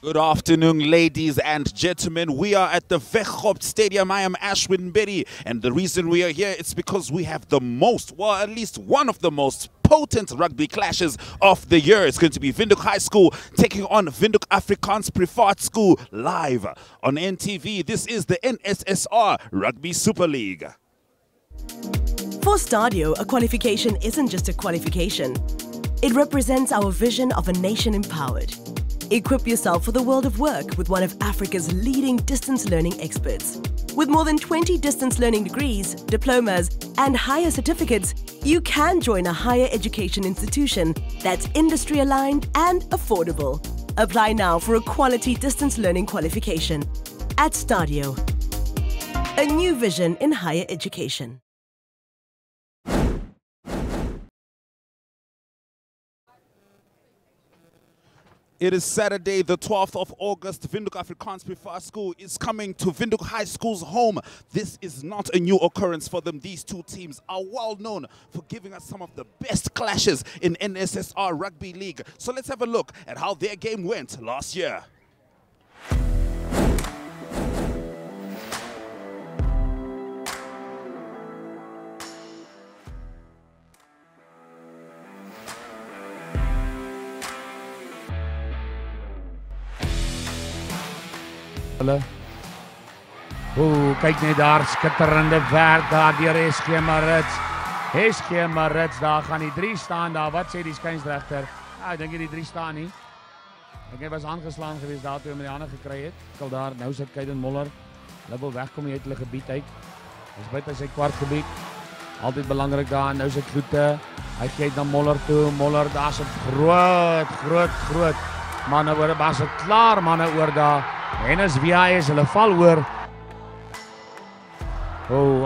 Good afternoon, ladies and gentlemen. We are at the Weghorst Stadium. I am Ashwin Bedi, and the reason we are here is because we have the most, well, at least one of the most potent rugby clashes of the year. It's going to be Windhoek High School taking on Windhoek Afrikaans Privaat School live on NTV. This is the NSSR Rugby Super League. For Stadio, a qualification isn't just a qualification. It represents our vision of a nation empowered. Equip yourself for the world of work with one of Africa's leading distance learning experts. With more than 20 distance learning degrees, diplomas, and higher certificates, you can join a higher education institution that's industry aligned and affordable. Apply now for a quality distance learning qualification at Stadio. A new vision in higher education. It is Saturday, the 12th of August. Windhoek Afrikaans Privaat School is coming to Windhoek High School's home. This is not a new occurrence for them. These two teams are well known for giving us some of the best clashes in NSSR Rugby League. So let's have a look at how their game went last year. Kyk net daar, skitterende werk daar deur SG Marits. SG Marits, daar gaan die 3 staan daar. Wat sê die skynsregter? Ek dink die 3 staan nie. Hy was aangeslaan geweest daar toe hy met die hande gekry het. Kyk daar, nou sit Kaiden Moller. Hulle wil wegkom uit hulle gebied uit. Dis buite sy kwartgebied. Altyd belangrik daar. Nou sit Kloete. Hy gee dan Moller toe. Moller, daar's 'n groot manne oor. Was dit klaar manne oor daar. En as VIS, hulle val oor.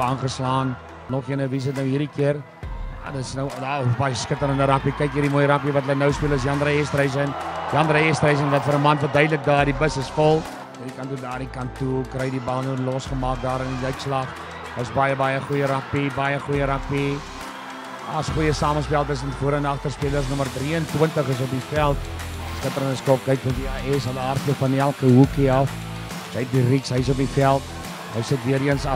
Aangeslaan. Nog een, wie is dit nou hierdie keer? Ja, dit is nou baie skitterende rugby. Kyk hierdie mooi rugby wat hulle nou speel is Jan-Rey Estreisen wat vir 'n man verduidelik daar, die bus is vol. Hierdie kant toe, kry die bal nou losgemaak daar in die uitslag. Dis baie goeie rugby. As goeie samespel tussen voor en agter spelers. Nommer 23 is op die veld. Skitterende skop, kyk vir die AS, hulle hardloop van elke hoekie af. Sy het die Rieks, hy's op die veld. Hy sit weer eens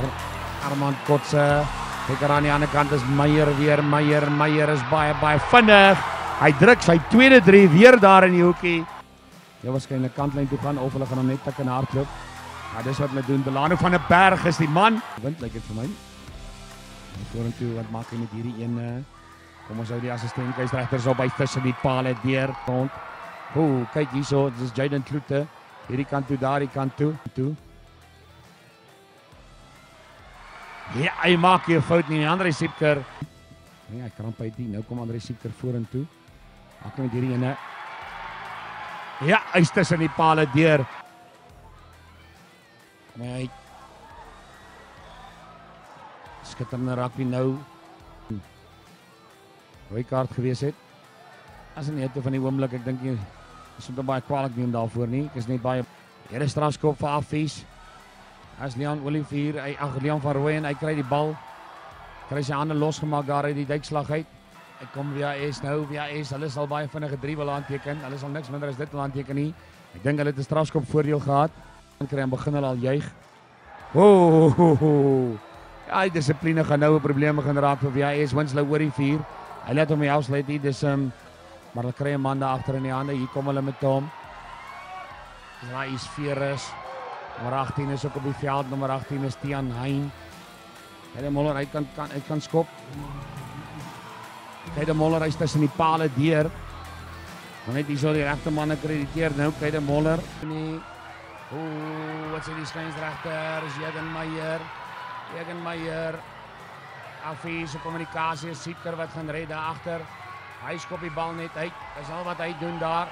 Armand Kotse. Kyk aan die ander kant is Meyer weer. Meyer is baie vinnig. Hy druk sy tweede 3 weer daar in die hoekie. Jy waarskynlik kantlyn toe gaan of hulle gaan hom net tik en hardloop. Ja, dis wat hulle doen. Delano van 'n Berg is die man. Wind lyk dit vir my. Vorentoe, wat maak hy met hierdie een? Kom ons hou die assistent skeieregters op by tussen die pale deur rond. Kyk hierso, dis Jaden Kloete. Hierdie kant toe, daardie kant toe. Ja, hy maak hier 'n fout nie. Andre Siepker. Nee, hy kramp uit die. Nou kom Andre Siepker vorentoe. Maak met hierdie ene. Ja, hy's tussen die pale deur. Kom hy uit. Skitterende rugby nou. Rooi kaart gewees het. As in net van die oomblik, ek dink jy is moet baie kwaadlik neem daarvoor nie. Ek is net baie hele strafskop vir Affies. As Leon Olivier, Leon van Rooyen, hy kry die bal. Kry sy hande losgemaak daar uit die duikslag uit. Hy kom VIS nou, hulle sal baie vinnige 3 wil aanteken. Hulle sal niks minder as dit wil aanteken nie. Ek dink hulle het 'n strafskop voordeel gehad. Dan kry hy begin hulle al juig. Ja, die dissipline gaan nou 'n probleem begin raak vir VIS. Wins hulle oor die 4. Hy laat hom nie afsluit nie, dis maar hulle kry 'n man daar agter in die hande. Hier kom hulle met hom. Rais Veres. Nommer 18 is ook op die veld. Nommer 18 is Tian Hein. Kaiden Moller, hy kan skop. Kaiden Moller, hy's tussen die pale deur. Maar net hierso die regte man akkrediteer nou. Kaiden Moller. Wat sê die skynsregter? Is Jegen Meyer. Afie se kommunikasie is Siepker wat gaan red daar agter. Hy skop die bal net uit. Dis al wat hy doen daar.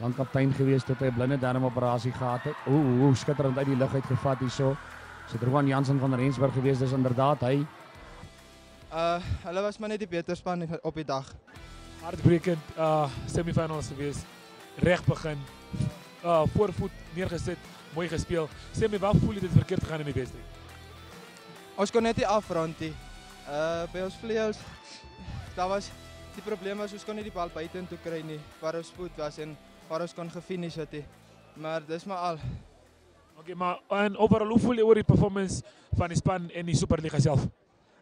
lang kaptein geweest tot hy 'n blinde darmoperasie gehad het. Hoe skitterend uit die lug uitgevat hierso. Sit Rowan Jansen van Rensburg geweest, dis inderdaad hy. Hulle was maar net die beter span op die dag. Hartbrekend semifinals geweest. Reg begin. Voorvoet neergesit, mooi gespeel. Sê my, waar voel jy dit verkeerd gegaan in die wedstryd? Ons kon net nie afrond nie. By ons vleuels, daar was die probleem was ons kon nie die bal buitentoe kry nie, waar ons voet was en waar ons kon gefinish het nie. Maar dis maar al. Okay, maar en overal, hoe voel jy oor die performance van die span en die Superliga self?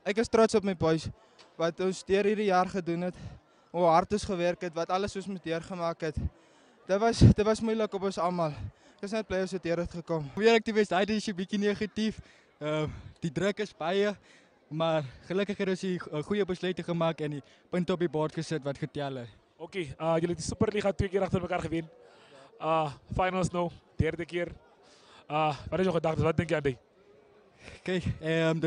Ek is trots op my boys, wat ons deur hierdie jaar gedoen het, hoe hard ons gewerk het, wat alles ons moet deurgemaak het. Dit was moeilik op ons almal. Ek is net bly ons het deur het gekom. Eerlik te wees, daai is 'n bietjie negatief. Die druk is baie, maar gelukkig het ons die goeie besluite gemaak en die punte op die bord gesit wat getel het. Okay, julle het die Superliga 2 keer agter mekaar gewen. Finals nou, derde keer. Wat is jou gedagtes? Wat dink jy aan dit? Kyk,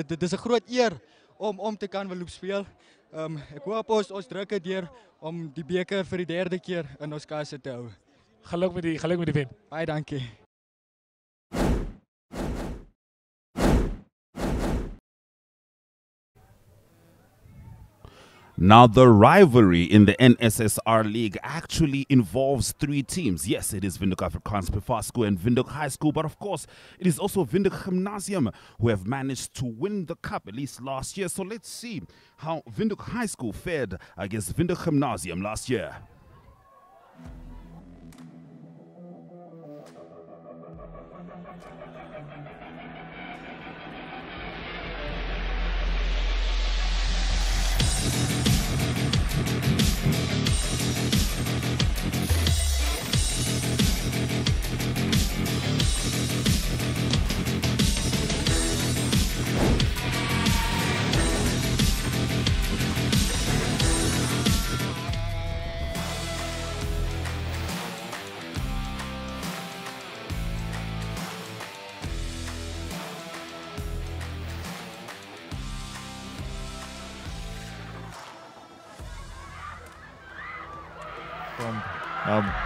dit is 'n groot eer om te kan wil speel. Ek hoop ons druk dit deur om die beker vir die derde keer in ons kasse te hou. Geluk met die wen. Baie dankie. Now, the rivalry in the NSSR League actually involves 3 teams. Yes, it is Windhoek Afrikaans Prefa School and Windhoek High School, but of course, it is also Windhoek Gymnasium who have managed to win the cup, at least last year. So let's see how Windhoek High School fared against Windhoek Gymnasium last year.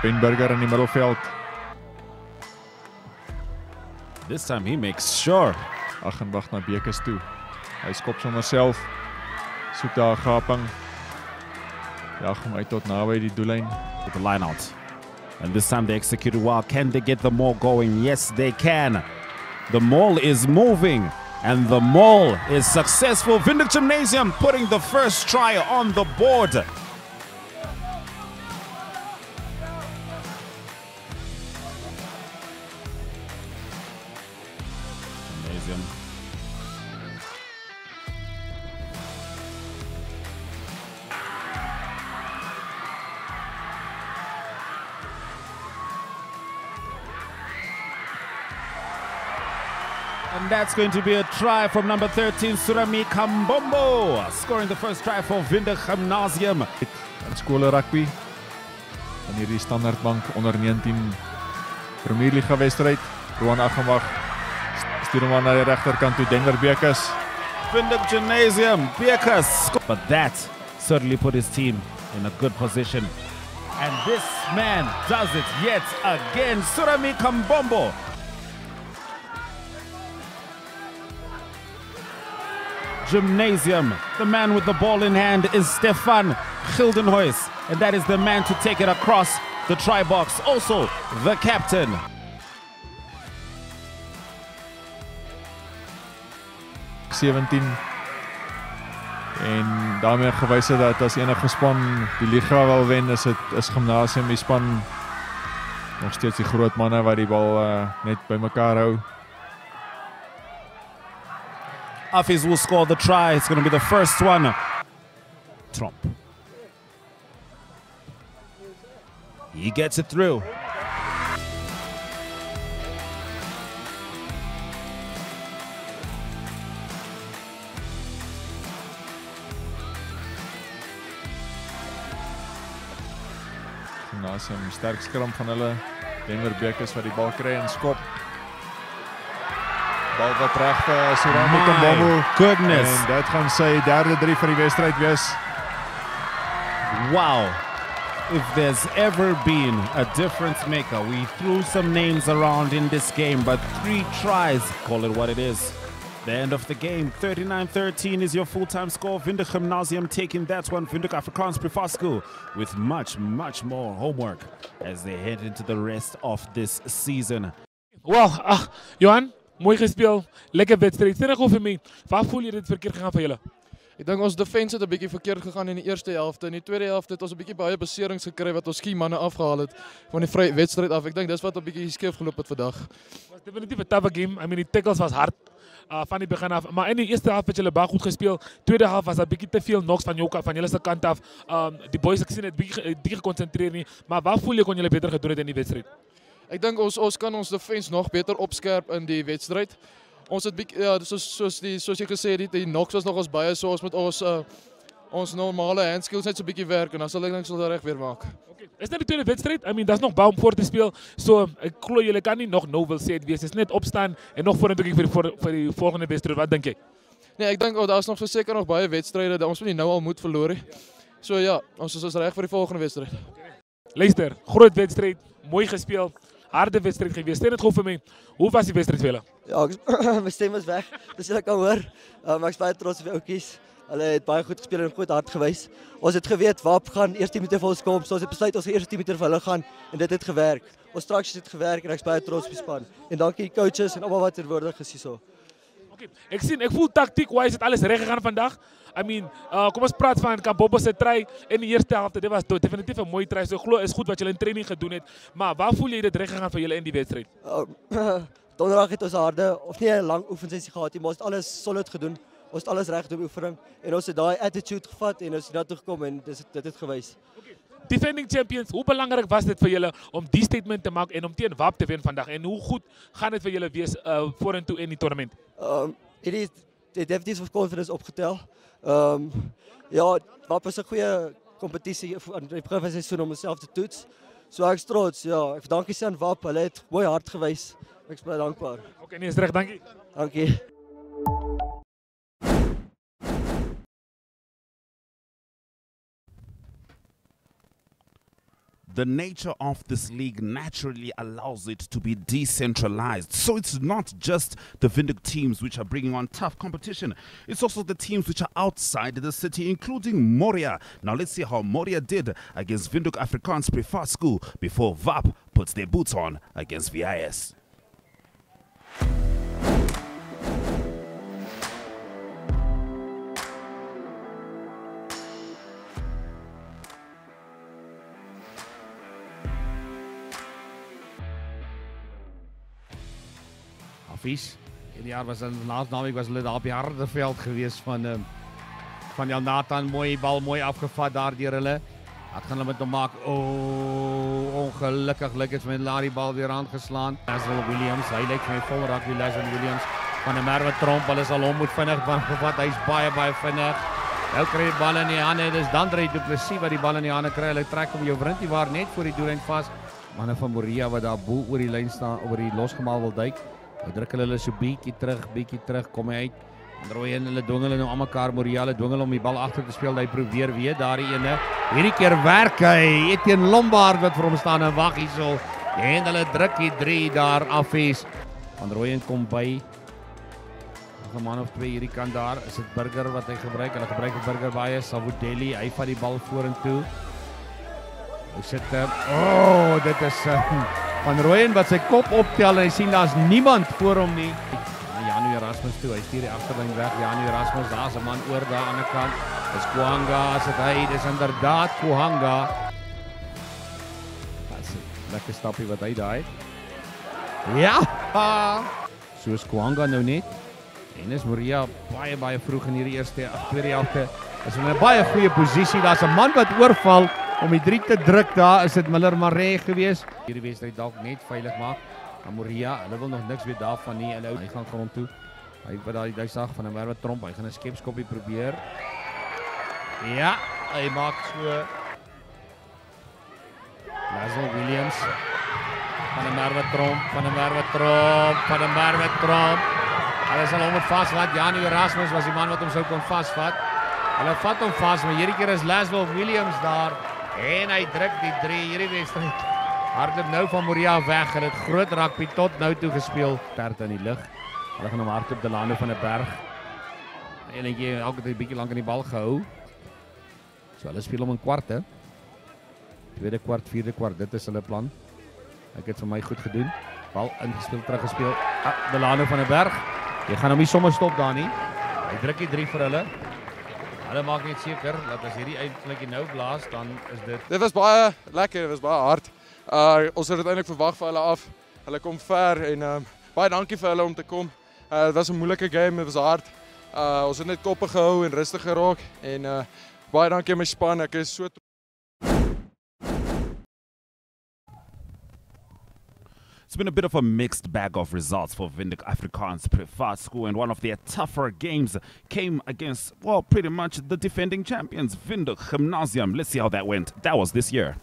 Ben Burger in die middelveld. This time he makes sure. Aggenbach na Bekes toe. Hy skop sommer self. Soek daar 'n gaping. Jag hom uit tot naby die doellyn. With the line out. And this time they executed well. Can they get the maul going? Yes, they can. The maul is moving. And the maul is successful. Windhoek Gymnasium putting the first try on the board. And that's going to be a try from number 13, Surami Kambombo, scoring the first try for Windhoek Gymnasium. In skole rugby, in hierdie standaardbank onder 19 Premierliga wedstryd. Rowan Aggenbach stuur hom aan na die regterkant toe, Denver Bekes. Windhoek Gymnasium, Bekes. But that certainly put his team in a good position. And this man does it yet again, Surami Kambombo. Gymnasium. The man with the ball in hand is Stefan Gildenhuis, and that is the man to take it across the try box. Also, the captain. En daarmee gewys het dat as enige span die liga wil wen, is Gymnasium die span nog steeds die groot manne wat die bal net by mekaar hou. Afis will score the try. It's going to be the first one. Trump. He gets it through. Gymnasium sterk skram van hulle. Denver Bekes wat die bal kry en skop. Bal wat reg vir Surami Kambombo. Goodness. En dit gaan sy derde 3 vir die wedstryd wees. Wow. if there's ever been a difference maker. We threw some names around in this game, but 3 tries, call it what it is. The end of the game, 39-13 is your full-time score. Windhoek Gymnasium taking that one. Windhoek Afrikaans Privaat School with much more homework as they head into the rest of this season. Well, Johan, mooi gespeel, lekker wedstrijd. Sê nou gou vir my, waar voel jy dit verkeerd gegaan vir julle? Ik denk ons defense het een beetje verkeerd gegaan in de eerste helft. In die tweede helft het ons een beetje baie beserings gekry wat ons skiemannen afgehaal het van die vrije wedstrijd af. Ik denk dat is wat een beetje skeef geloop het vandaag. Het was definitief een taffe game. I mean, die tackles was hard van die begin af. Maar in die eerste helft het julle baie goed gespeel. Tweede helft was een beetje te veel knocks van julle se kant af. Die boys ek sien het bietjie geconcentreerd nie. Maar waar voel jy kon julle beter gedoen het in die wedstrijd? Ik denk ons kan ons defense nog beter opskerp in die wedstrijd. Ons het ja, soos jy gesê het, die knocks was nog ons baie, so ons moet ons normale handskills net so 'n bietjie werk en dan sal ek dink sal reg weer maak. Okay. Is net die tweede wedstrijd. I mean, daar's nog baie om voor te speel. So ek glo julle kan nie nog nou wil sê dit wees. Is net opstaan en nog vorentoe kyk vir die volgende wedstrijd. Wat dink jy? Nee, ek dink daar's nog verseker nog baie wedstryde dat ons nie nou al moet verloor nie. So ja, ons is reg vir die volgende wedstryd. Luister, groot wedstrijd, mooi gespeel. Harde wedstrijd geweest. Sê net gou vir my, hoe was die wedstrijd vir julle? Ja, my stem is weg. Dis julle kan hoor. Maar ek is baie trots op die ouetjies. Hulle het baie goed gespeel en goed hard gewys. Ons het geweet WAP gaan eerste 10 minute vir ons kom. So ons het besluit ons gaan eerste 10 minute vir hulle gaan en dit het gewerk. Ons structures het gewerk en ek is baie trots op die span. En dankie coaches en almal wat teenwoordig is hierso. Okay. Ek voel tactiek-wise het alles reg gegaan vandag. I mean, kom ons praat van Kambobo se try in die eerste helft. Dit was definitief 'n mooi try. So ek glo is goed wat julle in training gedoen het. Maar waar voel jy dit reg gegaan vir julle in die wedstryd? Donderdag het ons harde of nie 'n lang oefensessie gehad nie, maar ons het alles solid gedoen. Ons het alles reg gedoen oefening en ons het daai attitude gevat en ons het daartoe gekom en dit het gewys. Okay. Defending champions, hoe belangrik was dit vir julle om die statement te maak en om teen WAP te wen vandag? En hoe goed gaan dit vir julle wees vorentoe in die tournament? Het definitief of confidence opgetel. Ja, WAP is 'n goeie kompetisie aan die begin van die seisoen om homself te toets. So ek is trots, ja. Ek dankie sê aan WAP, hulle het mooi hard gewys. Ek is baie dankbaar. Okay, nee, is reg, dankie. Dankie. The nature of this league naturally allows it to be decentralized. So it's not just the Windhoek teams which are bringing on tough competition. It's also the teams which are outside the city, including Moria. Now let's see how Moria did against Windhoek Afrikaans Privaat School before WAP puts their boots on against VIS. Hierdie jaar was laatste naweek was hulle daar op die harde veld geweest van Jan Nathan, mooi bal, mooi afgevat daar deur hulle. Wat gaan hulle met hom maak? Ongelukkig is met Larry bal weer aangeslaan. Laswell Williams, hy lyk vir my vol rugby Laswell Williams van 'n Merwe Tromp. Hulle sal hom moet vinnig gevat. Hy's baie vinnig. Hy kry die bal in die hande. Dis Dandre Du Plessis wat die bal in die hande kry. Hulle trek hom jou Brintie waar net voor die doellyn vas. Manne van Moria wat daar bo oor die lyn staan, oor die losgemaal wil duik. Hy druk hulle so bietjie terug, kom hy uit. Rooi en hulle dwing hulle nou aan mekaar. Moria hulle dwing hulle om die bal agter te speel. Hy probeer weer daardie ene. Hierdie keer werk hy. Etienne Lombard wat vir hom staan en wag hierso. En hulle druk die 3 daar af is. Van Rooyen kom by. 'n man of 2 hierdie kant daar. Is dit Burger wat hy gebruik? Hulle gebruik die Burger baie. Savudeli, hy vat die bal vorentoe. Hy sit dit is Van Rooyen wat sy kop optel en hy sien daar's niemand voor hom nie. Janu Erasmus toe, hy stuur die agterlyn weg. Janu Erasmus, daar's 'n man oor daar aan die kant. Dis Kuhanga, as dit hy, dis inderdaad Kuhanga. Dis 'n lekker stappie wat hy daai. Ja! So is Kuhanga nou net. En is Moria baie vroeg in hierdie tweede helfte. Is in 'n baie goeie posisie. Daar's 'n man wat oorval om die 3 te druk. Daar is dit Miller Maree gewees. Hierdie wedstryd dalk net veilig maak. Moria, hulle wil nog niks weet daarvan nie. Hy gaan grond toe. Hy wat daai duisag van 'n Merwe Tromp. Hy gaan 'n skepskoppie probeer. Ja, hy maak so. Laswell Williams van 'n Merwe Tromp. Hulle sal hom moet vasvat. Janu Erasmus was die man wat hom sou kon vasvat. Hulle vat hom vas, maar hierdie keer is Laswell Williams daar En hy druk die 3 hierdie wedstryd. Hardloop nou van Moria weg. Hulle het groot rugby tot nou toe gespeel. Perd in die lug. Hulle gaan hom hardloop Delano van 'n berg. Enetjie elke tyd 'n bietjie lank aan die bal gehou. So hulle speel om in kwarte. Tweede kwart, vierde kwart, dit is hulle plan. Ek het vir my goed gedoen. Bal ingespeel, teruggespeel. Delano van 'n berg. Jy gaan hom nie sommer stop daar nie. Hy druk die 3 vir hulle. Hulle maak net seker dat as hierdie eintlik nou blaas, dan is dit. Dit was baie lekker, dit was baie hard. Ons het uiteindelik verwag vir hulle af. Hulle kom ver en baie dankie vir hulle om te kom. Dit was 'n moeilike game, dit was hard. Ons het net koppe gehou en rustig geraak en baie dankie aan my span. Ek is so It's been a bit of a mixed bag of results for Windhoek Afrikaans Privaat School, and one of their tougher games came against, well, pretty much the defending champions, Windhoek Gymnasium. Let's see how that went. That was this year.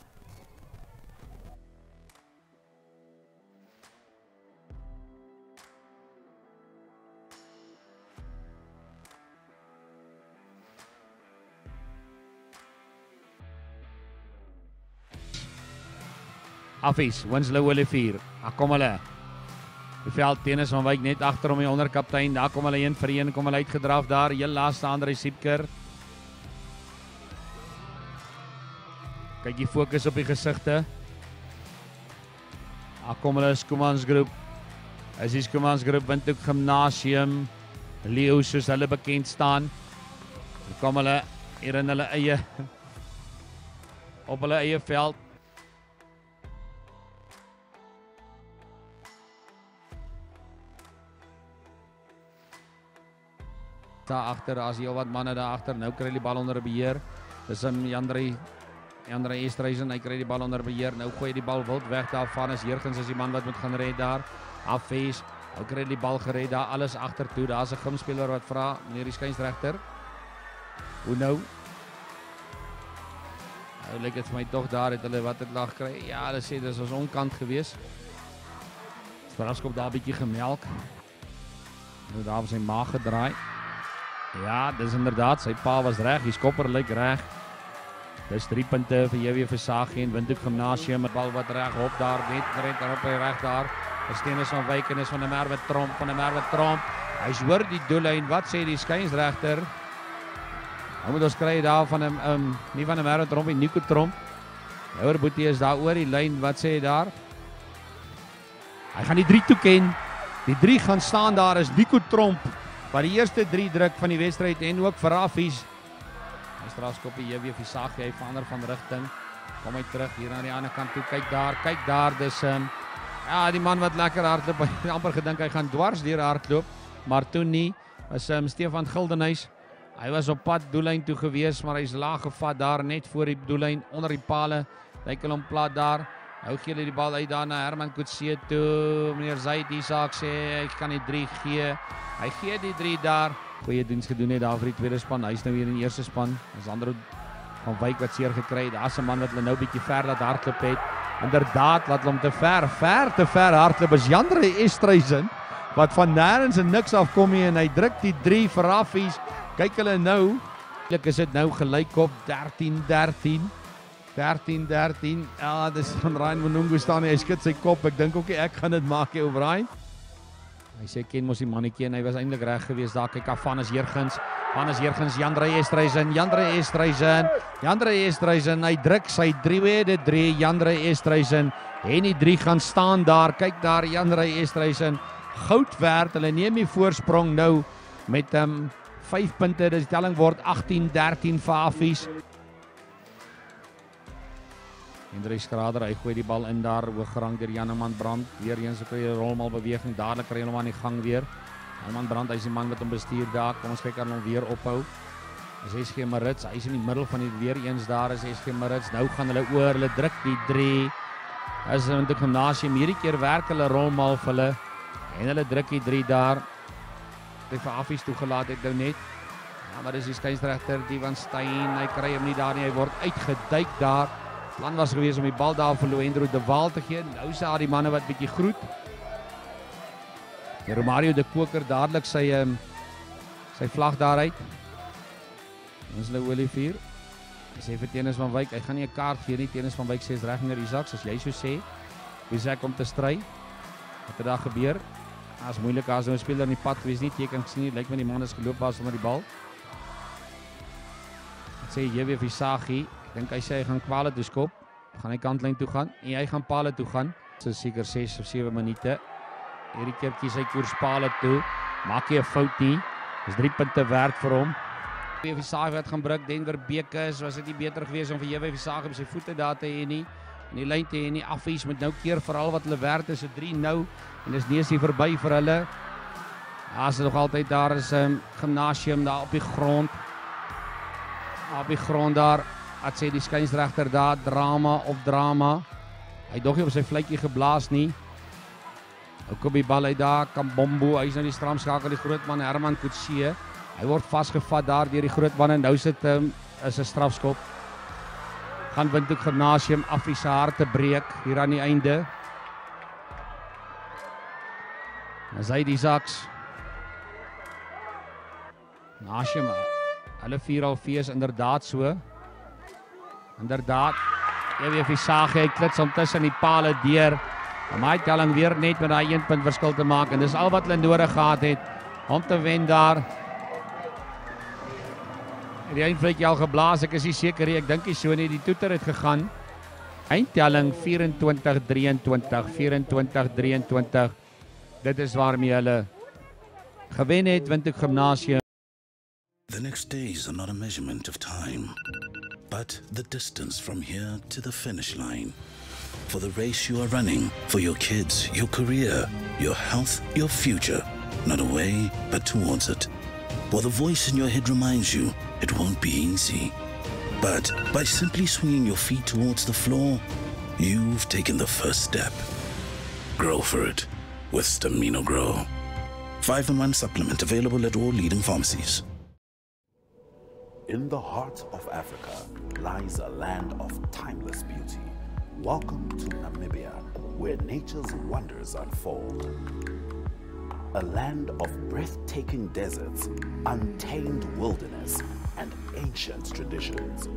Affies, Winslow Olivier. Daar kom hulle. Die veldtennis van Wyk net agter hom die onderkaptein. Daar kom hulle 1 vir 1, kom hulle uitgedraf daar. Heel laaste Andre Siepker. Kyk die fokus op die gesigte. Daar kom hulle Skomans groep. Is die Skomans groep Windhoek Gymnasium. Leo soos hulle bekend staan. Dan kom hulle hier in hulle eie op hulle eie veld. Daar agter, as jy wat manne daar agter, nou kry die bal onder beheer. Dis Jandre Estreisen, hy kry die bal onder beheer. Nou gooi hy die bal wild weg daarvan. Is Jurgens is die man wat moet gaan red daar. Afes, nou kry die bal gered daar, alles agter toe. Daar's 'n gymspeler wat vra, meneer die skynsregter. Hoe nou? Nou lyk dit vir my tog daar het hulle wat het lag kry. Ja, hulle sê dis ons onkant gewees. Spraskop daar 'n bietjie gemelk. Nou daar op sy maag gedraai. Ja, dis inderdaad, sy pa was reg, die skopper lyk reg. Dis 3 punte vir JW Versaagie en Windhoek Gymnasium met bal wat reg op daar, net op hy reg daar. Versteenis van Wyk en is van 'n Merwe Tromp, Hy's hoor die doellyn, wat sê die skynsregter? Nou moet ons kry daar van 'n nie van 'n Merwe Tromp, die Nico Tromp. Houer Boetie is daar oor die lyn, wat sê hy daar? Hy gaan die 3 toeken. Die 3 gaan staan daar is Nico Tromp. Wat die eerste 3 druk van die wedstryd en ook vir Affies. Hy strafskoppie JW Versaagie, hy verander van rigting. Kom hy terug hier aan die ander kant toe. Kyk daar, dis ja, die man wat lekker hardloop. Hy het amper gedink hy gaan dwars deur hardloop, maar toe nie. Was Stefan Gildenhuys. Hy was op pad doellyn toe gewees, maar hy's laag gevat daar net voor die doellyn onder die pale. Lyk hulle hom plat daar. Nou gee hulle die bal uit daar na Herman Kutse toe. Meneer Zaid Isak sê hy kan die 3 gee. Hy gee die 3 daar. Goeie diens gedoen het daar vir die tweede span. Hy's nou hier in die eerste span. Sandro van Wyk wat seer gekry het. Daar's 'n man wat hulle nou bietjie ver laat hardloop het. Inderdaad, laat hom te ver hardloop. Is Jandre Estreisen wat van nêrens en niks afkom nie en hy druk die 3 vir Affies. Kyk hulle nou. Eintlik is dit nou gelyk op 13-13. 13-13. Ja, dis van Ryan Monungu staan hy skud sy kop. Ek dink ook ek gaan dit maak hier op Ryan. Hy sê ken mos die mannetjie en hy was eintlik reg geweest daar. Kyk af Vanus Jurgens, Jandre Estreisen, hy druk sy 3, Jandre Estreisen en die 3 gaan staan daar. Kyk daar Jandre Estreisen, goud werd. Hulle neem die voorsprong nou met 5 punte. Die telling word 18-13 vir Affies. Hendrik Schrader, hy gooi die bal in daar, hooggerang deur Janeman Brand. Weer eens kry hy 'n rolmal beweging, dadelik kry hy hom aan die gang weer. Janeman Brand, hy is die man wat hom bestuur daar. Kom ons kyk aan hom weer ophou. Is SG Marits, hy is in die middel van die weer eens daar is SG Marits. Nou gaan hulle oor, hulle druk die 3. As in die gimnasium hierdie keer werk hulle rolmal vir hulle en hulle druk die 3 daar. Dit vir Affies toegelaat het nou net. Ja, maar dis die skynsregter Divan Steyn, hy kry hom nie daar nie, hy word uitgeduik daar. Plan was geweest om die bal daar vir Loendro de Waal te gee. Nou is daar die manne wat bietjie groet. Die Romario de Koker dadelik sy vlag daaruit. Ons hulle Olivier. Sê vir Tenis van Wyk, hy gaan nie 'n kaart gee nie. Tenis van Wyk sê is reg meneer Isaacs, as jy so sê. Isaac om te stry. Wat het daar gebeur? As moeilik as nou 'n speler in die pad gewees nie, teken sien nie, lyk my die man is geloop was onder die bal. Dit sê JW Visagie, dink hy sê hy gaan kwale toe skop. Gaan hy kantlyn toe gaan en hy gaan paale toe gaan. Dit is seker 6 of 7 minute. Hierdie keer kies hy koers paale toe. Maak hy 'n fout nie. Dis 3 punte werd vir hom. JW Visagie wat gaan breek, Denver Bekes, was dit nie beter gewees om vir JW Visagie op sy voete daar te hê nie. En die lyn te hê nie. Affies moet nou keer veral wat hulle werd is, 3 nou en dis nie eens hier verby vir hulle. As nog altyd daar is 'n gimnasium daar op die grond. Op die grond daar, het sê die skynsregter daar, drama op drama. Hy dog nie op sy fluitjie geblaas nie. Ook op die bal uit daar, Kambombo, hy is nou die stramskakel, die groot man Herman Kutsie. Hy word vasgevat daar deur die groot man en nou sit is 'n strafskop. Gaan Windhoek Gimnasium Affie se harte breek hier aan die einde. As hy die Isaacs. Gimnasium, hulle 4 al fees inderdaad so. Inderdaad, JW Visagie, hy klits om tussen die pale deur. Om hy telling weer net met daai 1 punt verskil te maak en dis al wat hulle nodig gehad het om te wen daar. Die eindvlekkie al geblaas, ek is nie seker nie, ek dink nie so nie, die toeter het gegaan. Eindtelling 24-23, 24-23. Dit is waarmee hulle gewen het, Windhoek Gimnasium. The next days are not a measurement of time, but the distance from here to the finish line. For the race you are running, for your kids, your career, your health, your future. Not away, but towards it. While the voice in your head reminds you it won't be easy. But by simply swinging your feet towards the floor, you've taken the first step. Grow for it with Stamino Grow. 5-in-1 supplement available at all leading pharmacies. In the heart of Africa lies a land of timeless beauty. Welcome to Namibia, where nature's wonders unfold. A land of breathtaking deserts, untamed wilderness, and ancient traditions.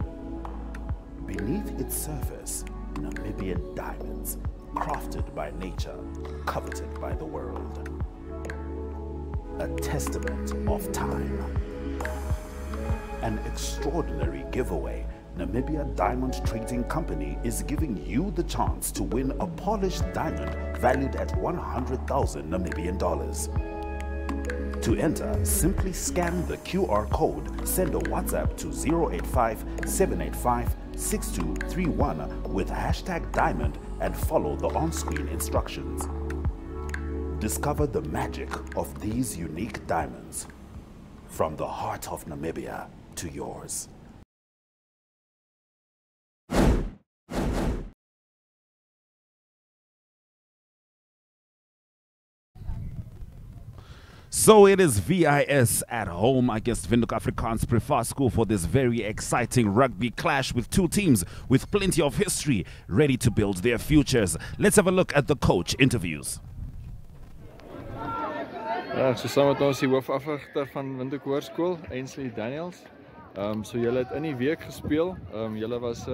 Beneath its surface, Namibian diamonds, crafted by nature, coveted by the world. A testament of time. An extraordinary giveaway. Namibia Diamond Trading Company is giving you the chance to win a polished diamond valued at 100,000 Namibian dollars. To enter, simply scan the QR code, send a WhatsApp to 085-785-6231 with #diamond and follow the on-screen instructions. Discover the magic of these unique diamonds. From the heart of Namibia to yours. So it is VIS at home against Windhoek Afrikaans Privaat School for this very exciting rugby clash with two teams with plenty of history ready to build their futures. Let's have a look at the coach interviews. Ja, so saam met ons die hoofafrigter van Windhoek Hoërskool, Ainsley Daniels. So julle het in die week gespeel. Julle was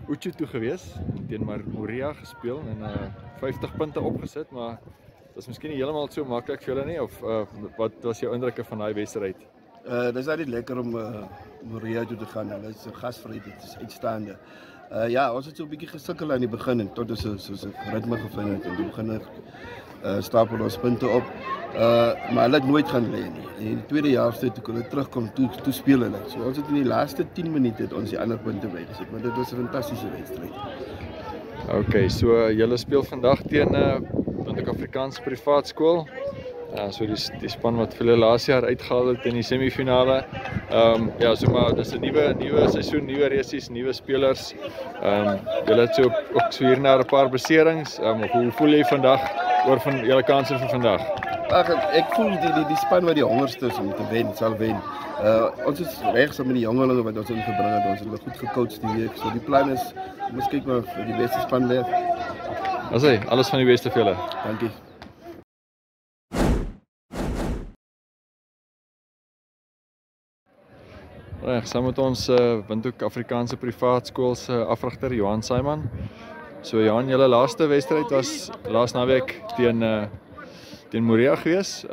Uchu toe gewees, teen Moria gespeel en 50 punte opgesit, maar dit is miskien nie heeltemal so maklik vir julle nie, of wat was jou indrukke van daai wedstryd? Dit is net lekker om Moria toe te gaan. Hulle is gasvry, dit is uitstaande. Ja, ons het so 'n bietjie gesukkel aan die begin en tot ons so 'n ritme gevind het en die begin stapel ons punte op. Maar hulle het nooit gaan lê nie. In die tweede helfte toe hulle terugkom, toe speel hulle. So ons het in die laaste 10 minute het ons die ander punte bygesit, maar dit was 'n fantastiese wedstryd. Okay, so julle speel vandag teen Windhoek Afrikaans Privaat Skool. So die span wat vir hulle laas jaar uitgehaal het in die semifinale. Ja, so maar dis 'n nuwe seisoen, nuwe resies, nuwe spelers. Julle het so ook so hier na 'n paar beserings. Hoe voel jy vandag oor van julle kanse vir vandag? Ag, ek voel die span wat die hongerste is om te wen, sal wen. Ons is reg saam met die jongelinge wat ons ingebring het. Ons het hulle goed gecoach die week. So die plan is, ons kyk maar vir die beste span lê. Asai, alles van die beste vir julle. Dankie. Reg, saam met ons Windhoek Afrikaanse Privaat Skool se afrigter Johan Simon. So Johan, julle laaste wedstryd was laas naweek teen Moria gewees.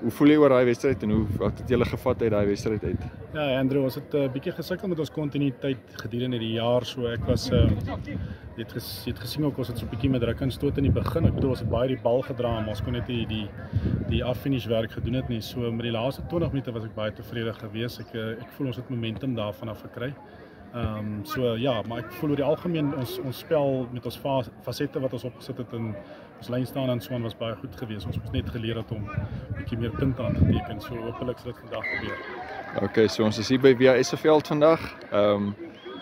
Hoe voel jy oor daai wedstryd en wat het julle gevat uit daai wedstryd uit? Ja, Andrew, ons het 'n bietjie gesukkel met ons kontinuïteit gedurende die jaar. So ek was jy het gesien ook ons het so 'n bietjie met druk en stoot in die begin. Ek bedoel ons het baie die bal gedra, maar ons kon net die affinish werk gedoen het nie. So met die laaste 20 minute was ek baie tevrede geweest. Ek voel ons het momentum daarvan af gekry. So ja, maar ek voel oor die algemeen ons spel met ons fasette wat ons opgesit het in ons lyn staan en so aan was baie goed geweest. Ons moes net geleer het om 'n bietjie meer punte aan te teken. So hopelik sal dit vandag gebeur. Okay, so ons is hier by VHS se veld vandag.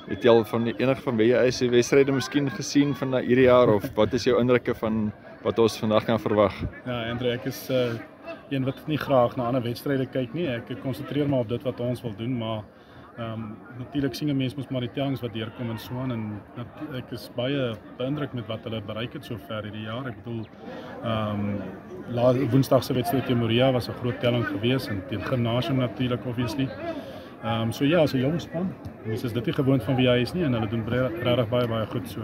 Het jy al van enige van VHS se wedstryde miskien gesien van hierdie jaar of wat is jou indrukke van wat ons vandag kan verwag? Ja, Andre, ek is een wat nie graag na ander wedstryde kyk nie. Ek konsentreer maar op dit wat ons wil doen, maar natuurlik sien 'n mens mos maar die tellings wat deurkom en so aan en ek is baie beïndruk met wat hulle bereik het sover hierdie jaar. Ek bedoel Woensdag se wedstryd teen Moria was 'n groot telling geweest en teen Gymnasium natuurlik obviously. So ja, so 'n jong span. Ons is dit nie gewoond van wie hy is nie en hulle doen regtig baie goed so.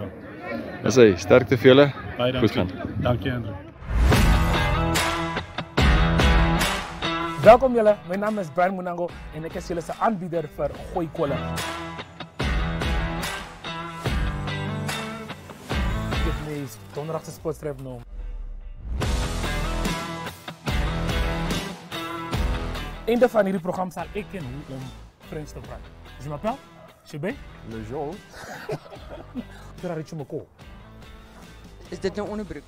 Dis hy, sterkte vir julle. Baie dankie. Goed gaan. Dankie Andrew. Welkom julle, my naam is Brian Munango en ek is julle se aanbieder vir Gooi Kolle. Dit is donderdag se sportstrip nou. Einde van hierdie program sal ek en hoe om Frans te praat. Je m'appelle? Je ben? Le Jean. Tu as reach my call. Is dit nou onderbroek?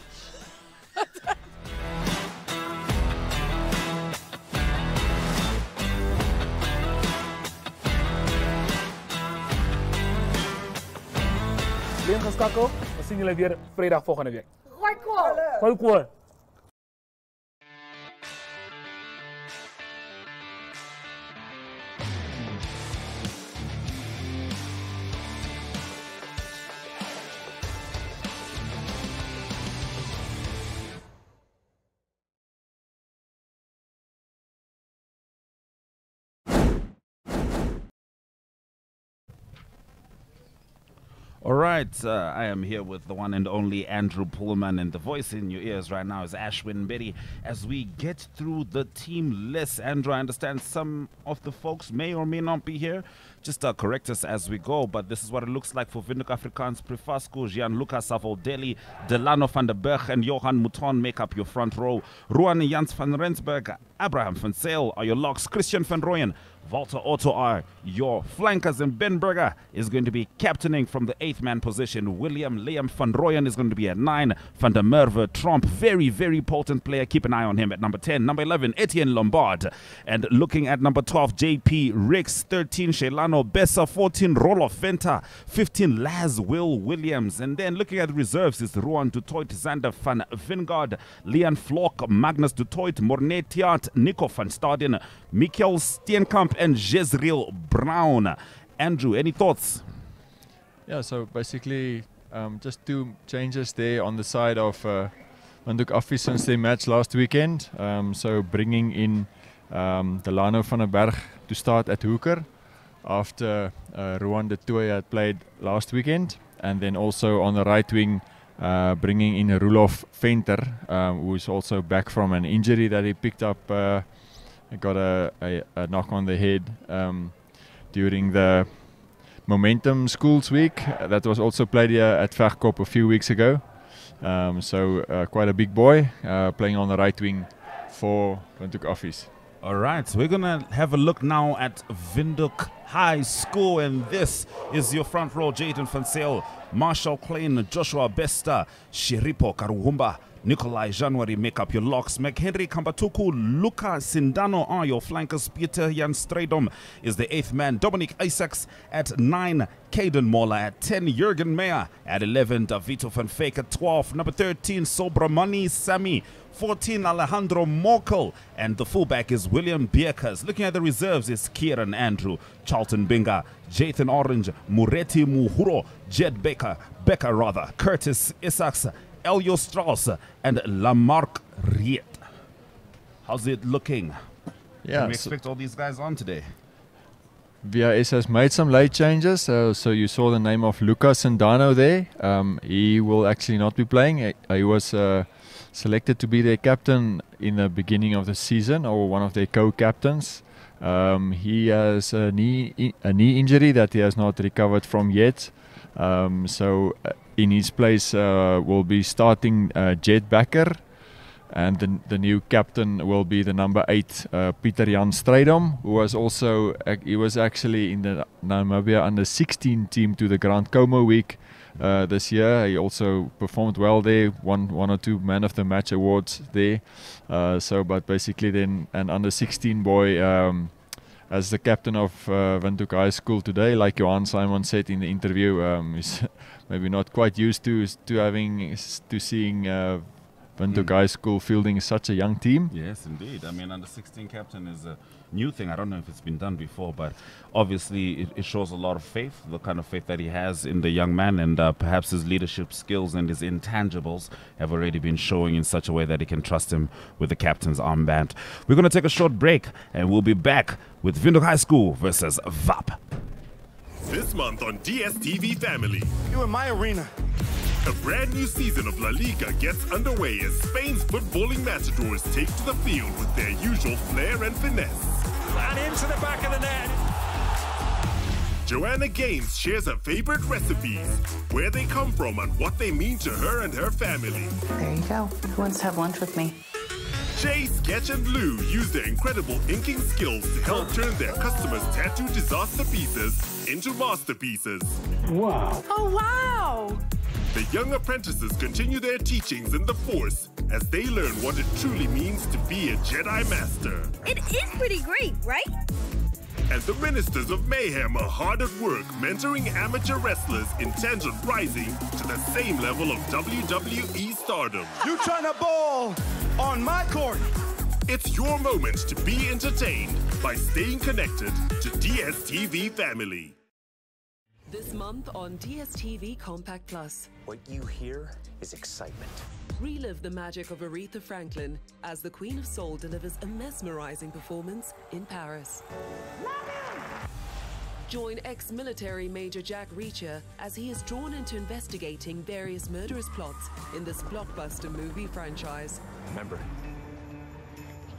Bly geskakel. Ons sien julle weer Vrydag volgende week. Gooi kool. Gooi kool. All right, I am here with the one and only Andrew Pullman, and the voice in your ears right now is Ashwin Betty. As we get through the team list, Andrew, I understand some of the folks may or may not be here. Just correct us as we go, but this is what it looks like for Windhoek Afrikaans Privaat Skool. Gianluca Savoldelli, Delano van der Berg, and Johan Mouton make up your front row. Ruan Jans van Rensburg, Abraham van Sale are your locks. Christian van Rooyen, Walter Otto are your flankers, and Ben Berger is going to be captaining from the 8th man position. Liam van Rooyen is going to be at 9. Van der Merwe Tromp, very potent player. Keep an eye on him at number 10. Number 11, Etienne Lombard. And looking at number 12, JP Rix. 13, Shelano Bessa. 14, Roloff Venter. 15, Laz Will Williams. And then looking at the reserves is Roan du Toit, Zander van Vingard, Leon Flock, Magnus du Toit, Morné Thiat, Nico van Staden, Mikkel Steenkamp, and Jezreel Brown. Andrew, any thoughts? Yeah, so basically just 2 changes there on the side of Windhoek Affie since their match last weekend. So bringing in Delano van der Berg to start at hooker after Roan de Tooi had played last weekend. And then also on the right wing bringing in Roelof Venter, who is also back from an injury that he picked up. Got a knock on the head during the Momentum Schools Week. That was also played here at Vegkop a few weeks ago. So quite a big boy playing on the right wing for Windhoek Affies. All right, so we're going to have a look now at Windhoek High School, and this is your front row. Jaden van Sale, Marshall Klein, Joshua Besta, Shiripo Karuhumba, Nikolai January make up your locks. McHenry Kambatuku, Luca Sindano are your flankers. Peter Jan Stradom is the 8th man. Dominic Isaacs at 9. Caden Mola at 10. Jurgen Meyer at 11. Davito van Fake at 12. Number 13, Sobramani Sami. 14, Alejandro Mokel. And the fullback is William Bierkers. Looking at the reserves is Kieran Andrew, Charlton Binga, Jathan Orange, Mureti Muhuro, Jed Becker, Curtis Isaacs, Elio Strauss, and Lamarck Riet. How's it looking? Yeah, Can we expect all these guys on today? VIS has made some late changes, so you saw the name of Lucas Sandano there. He will actually not be playing. He was selected to be their captain in the beginning of the season, or one of their co-captains. He has a knee injury that he has not recovered from yet. So in his place will be starting Jet Bakker. And the new captain will be the number 8, Pieter Jan Strydom, who was also he was actually in the Namibia under-16 team to the Grand Como week this year. He also performed well there, won 1 or 2 Man of the Match awards there. But basically then an under-16 boy as the captain of Windhoek High School today, like Johan Simon said in the interview, is maybe not quite used to seeing Windhoek High School fielding such a young team. Yes, indeed. I mean, under-16 captain is a new thing. I don't know if it's been done before, but obviously it shows a lot of faith, the kind of faith that he has in the young man, and perhaps his leadership skills and his intangibles have already been showing in such a way that he can trust him with the captain's armband. We're going to take a short break, and we'll be back with Windhoek High School versus VAP. This month on DSTV Family. You in my arena. A brand new season of La Liga gets underway as Spain's footballing matadors take to the field with their usual flair and finesse. And into the back of the net. Joanna Gaines shares her favorite recipes, where they come from and what they mean to her and her family. There you go. Who wants to have lunch with me? Jay, Sketch and Lou use their incredible inking skills to help turn their customers' tattoo disaster pieces into masterpieces. Wow. Oh, wow. The young apprentices continue their teachings in the Force as they learn what it truly means to be a Jedi Master. It is pretty great, right? And the Ministers of Mayhem are hard at work mentoring amateur wrestlers intent on rising to the same level of WWE stardom. You trying to ball on my court? It's your moment to be entertained by staying connected to DSTV Family. This month on DSTV Compact Plus. What you hear is excitement. Relive the magic of Aretha Franklin as the Queen of Soul delivers a mesmerizing performance in Paris. Join ex-military Major Jack Reacher as he is drawn into investigating various murderous plots in this blockbuster movie franchise. Remember,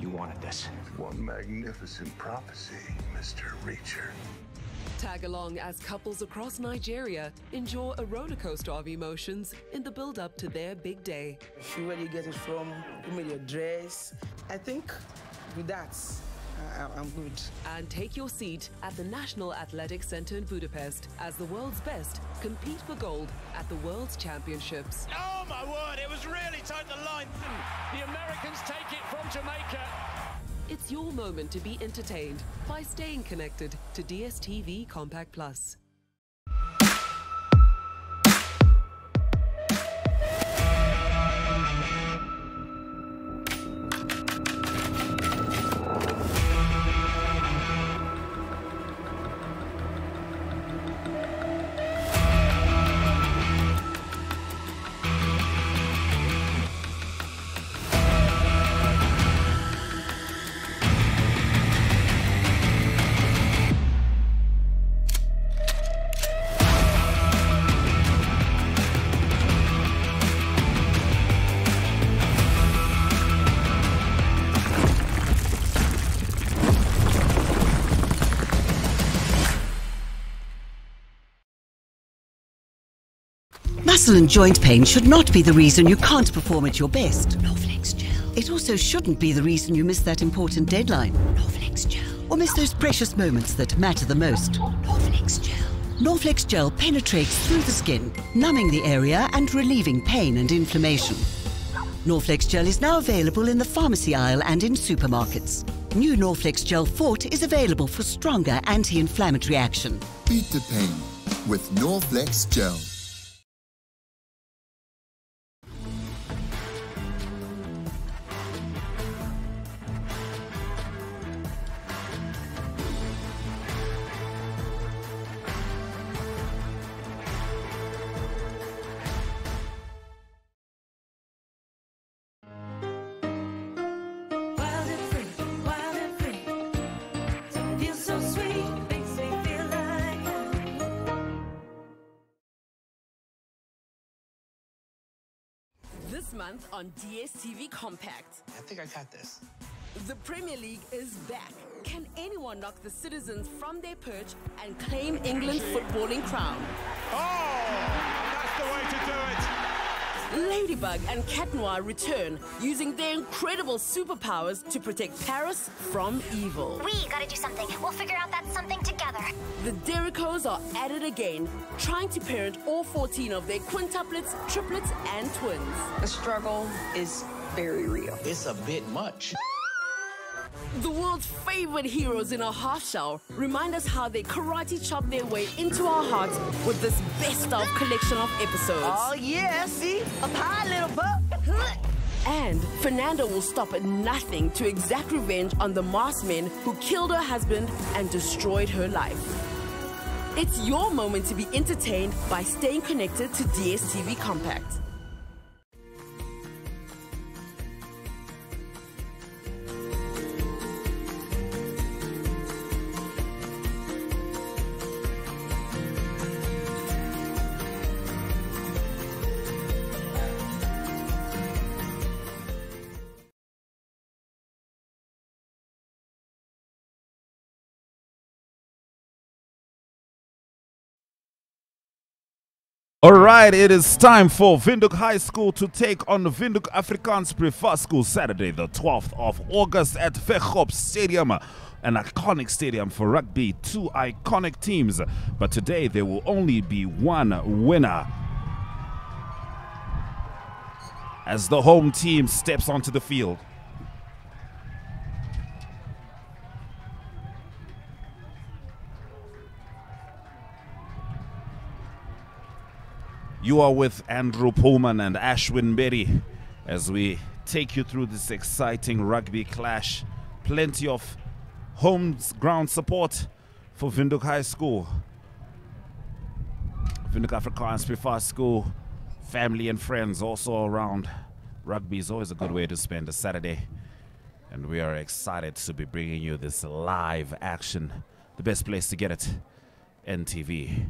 you wanted this. One magnificent prophecy, Mr. Reacher. Tag along as couples across Nigeria enjoy a roller coaster of emotions in the build-up to their big day. See where you get it from, you made your dress. I think with that, I'm good. And take your seat at the National Athletic Center in Budapest as the world's best compete for gold at the World's Championships. Oh my word, it was really tight the line. The Americans take it from Jamaica. It's your moment to be entertained by staying connected to DSTV Compact Plus. Muscle and joint pain should not be the reason you can't perform at your best. Norflex Gel. It also shouldn't be the reason you miss that important deadline. Norflex Gel. Or miss those precious moments that matter the most. Norflex Gel. Norflex Gel penetrates through the skin, numbing the area and relieving pain and inflammation. Norflex Gel is now available in the pharmacy aisle and in supermarkets. New Norflex Gel Fort is available for stronger anti-inflammatory action. Beat the pain with Norflex Gel. Wild and free, so it feels so sweet, makes me this month on DSTV Compact. I think I got this. The Premier League is back. Can anyone knock the Citizens from their perch and claim England's footballing crown? Oh, that's the way to do it. Ladybug and Cat Noir return, using their incredible superpowers to protect Paris from evil. We gotta do something. We'll figure out that something together. The Derricos are at it again, trying to parent all 14 of their quintuplets, triplets, and twins. The struggle is very real. It's a bit much. The world's favorite heroes in a half shell remind us how they karate chop their way into our hearts with this best of collection of episodes. Oh yeah, see? Up high, little buck. And Fernanda will stop at nothing to exact revenge on the masked men who killed her husband and destroyed her life. It's your moment to be entertained by staying connected to DSTV Compact. All right, it is time for Windhoek High School to take on the Windhoek Afrikaans Privaat School Saturday, the 12th of August at Veghop Stadium, an iconic stadium for rugby, two iconic teams. But today there will only be one winner, as the home team steps onto the field. You are with Andrew Pullman and Ashwin Berry as we take you through this exciting rugby clash. Plenty of home ground support for Windhoek High School. Windhoek Afrikaans Privaat School, family and friends also around. Rugby is always a good way to spend a Saturday. And we are excited to be bringing you this live action. The best place to get it, NTV.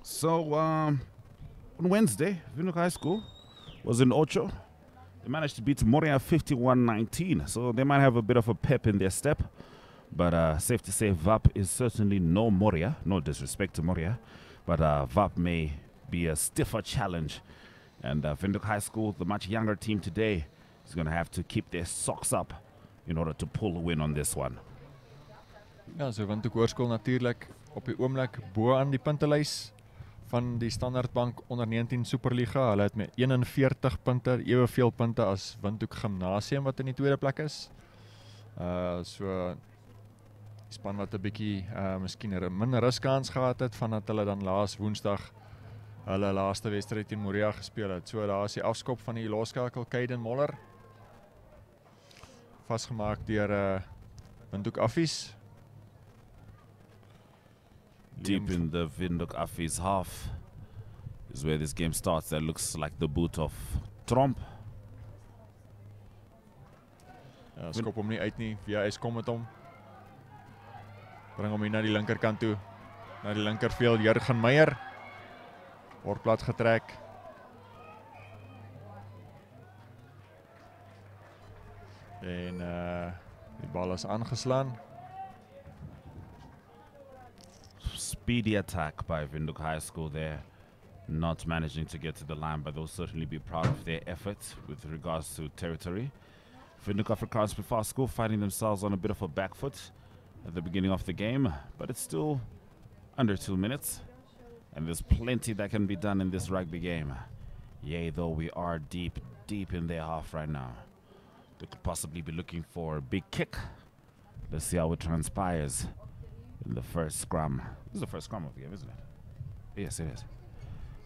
So, on Wednesday, Windhoek High School was in Ocho. They managed to beat Moria 51-19, so they might have a bit of a pep in their step. But safe to say, VAP is certainly no Moria. No disrespect to Moria, but VAP may be a stiffer challenge. And Windhoek High School, the much younger team today, is going to have to keep their socks up in order to pull a win on this one. Ja, so Windhoek Hoërskool natuurlijk op die oomblik bo aan die puntelys van die Standaardbank onder 19 Superliga. Hulle het met 41 punte, eweveel punte as Windhoek Gymnasium wat in die tweede plek is. So die span wat 'n bietjie miskien 'n minder ruskans gehad het vandat hulle dan laas Woensdag hulle laaste wedstryd teen Moria gespeel het. So daar is die afskop van die loskakel Caden Moller. Vasgemaak deur Windhoek Affies. Deep in the Windhoek Affies half is where this game starts. That looks like the boot of Tromp. Ja, skop hom nie uit nie. VS kom met hom. Bring hom hier na die linkerkant toe. Na die linkerveld, Jurgen Meyer. Word plat getrek. En die bal is aangeslaan. Speedy attack by Windhoek High School there. Not managing to get to the line, but they'll certainly be proud of their efforts with regards to territory. Windhoek Afrikaans Privaat School finding themselves on a bit of a back foot at the beginning of the game, but it's still under 2 minutes, and there's plenty that can be done in this rugby game. Yea, though we are deep in their half right now. They could possibly be looking for a big kick. Let's see how it transpires in the first scrum. This is the first scrum of the game, isn't it? Yes, it is.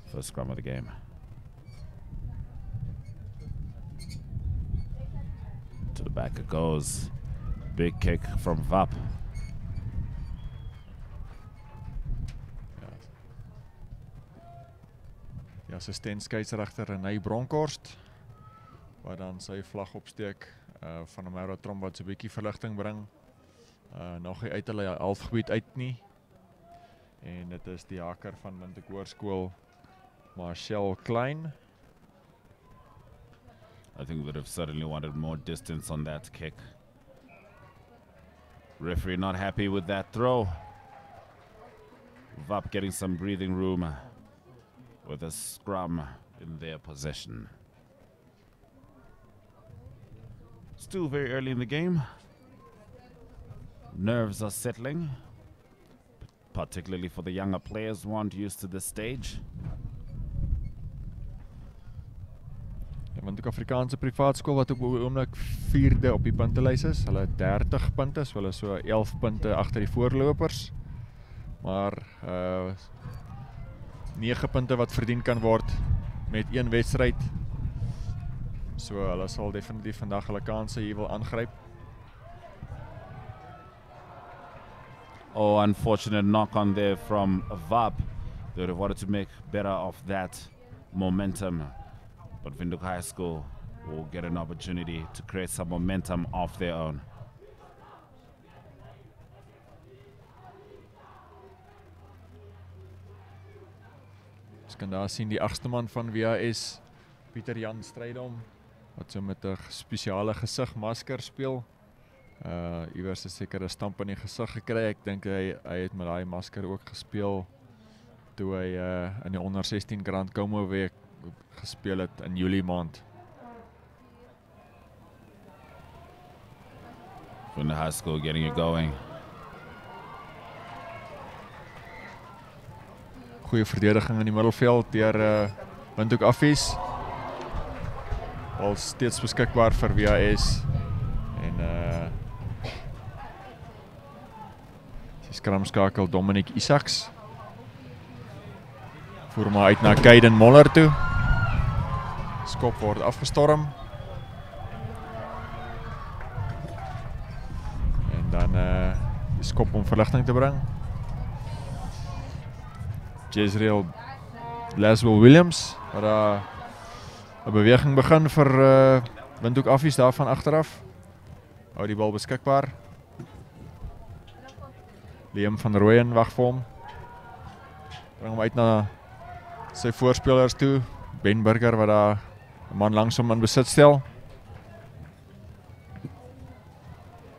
First scrum of the game. To the back it goes. Big kick from VAP. Die assistent skeieregter Renay Bronkhorst wat dan sy vlag opsteek van 'n Maurotrom wat so 'n bietjie verligting bring. Nog nie uit hulle halfgebied uit nie. En dit is die haker van Windhoek Hoërskool, Marcel Klein. I think would have certainly wanted more distance on that kick. Referee not happy with that throw. VAP getting some breathing room with a scrum in their possession. Still very early in the game. Nerves are settling, particularly for the younger players who aren't used to this stage. Want ook Afrikaanse privaat skool wat op die oomblik 4de op die puntelys is. Hulle 30 punte, so hulle so 11 punte agter die voorlopers. Maar 9 punte wat verdien kan word met een wedstryd. So hulle sal definitief vandag hulle kanse hier wil aangryp. Oh, unfortunate knock on there from VAP. They would have wanted to make better of that momentum. But Windhoek High School will get an opportunity to create some momentum of their own. Ons kan daar sien die 8ste man van WAS, Pieter Jan Strydom, wat so met 'n spesiale gesigmasker speel. Iewers is seker 'n stamp in die gesig gekry. Ek dink hy het met daai masker ook gespeel toe hy in die onder 16 Grand Como week gespeel het in Julie maand. From the high school getting it going. Goeie verdediging in die middelveld deur Windhoek Affies. Al steeds beskikbaar vir WAS en die skramskakel Dominic Isaacs. Voer maar uit na Kaiden Moller toe. Skop word afgestorm. En dan die skop om verligting te bring. Jezreel Laswell Williams, wat daar 'n beweging begin vir Windhoek Affies daar van agteraf. Hou die bal beskikbaar. Liam van Rooyen wag vir hom. Bring hom uit na sy voorspelers toe. Ben Burger wat daar 'n man langs hom in besit stel.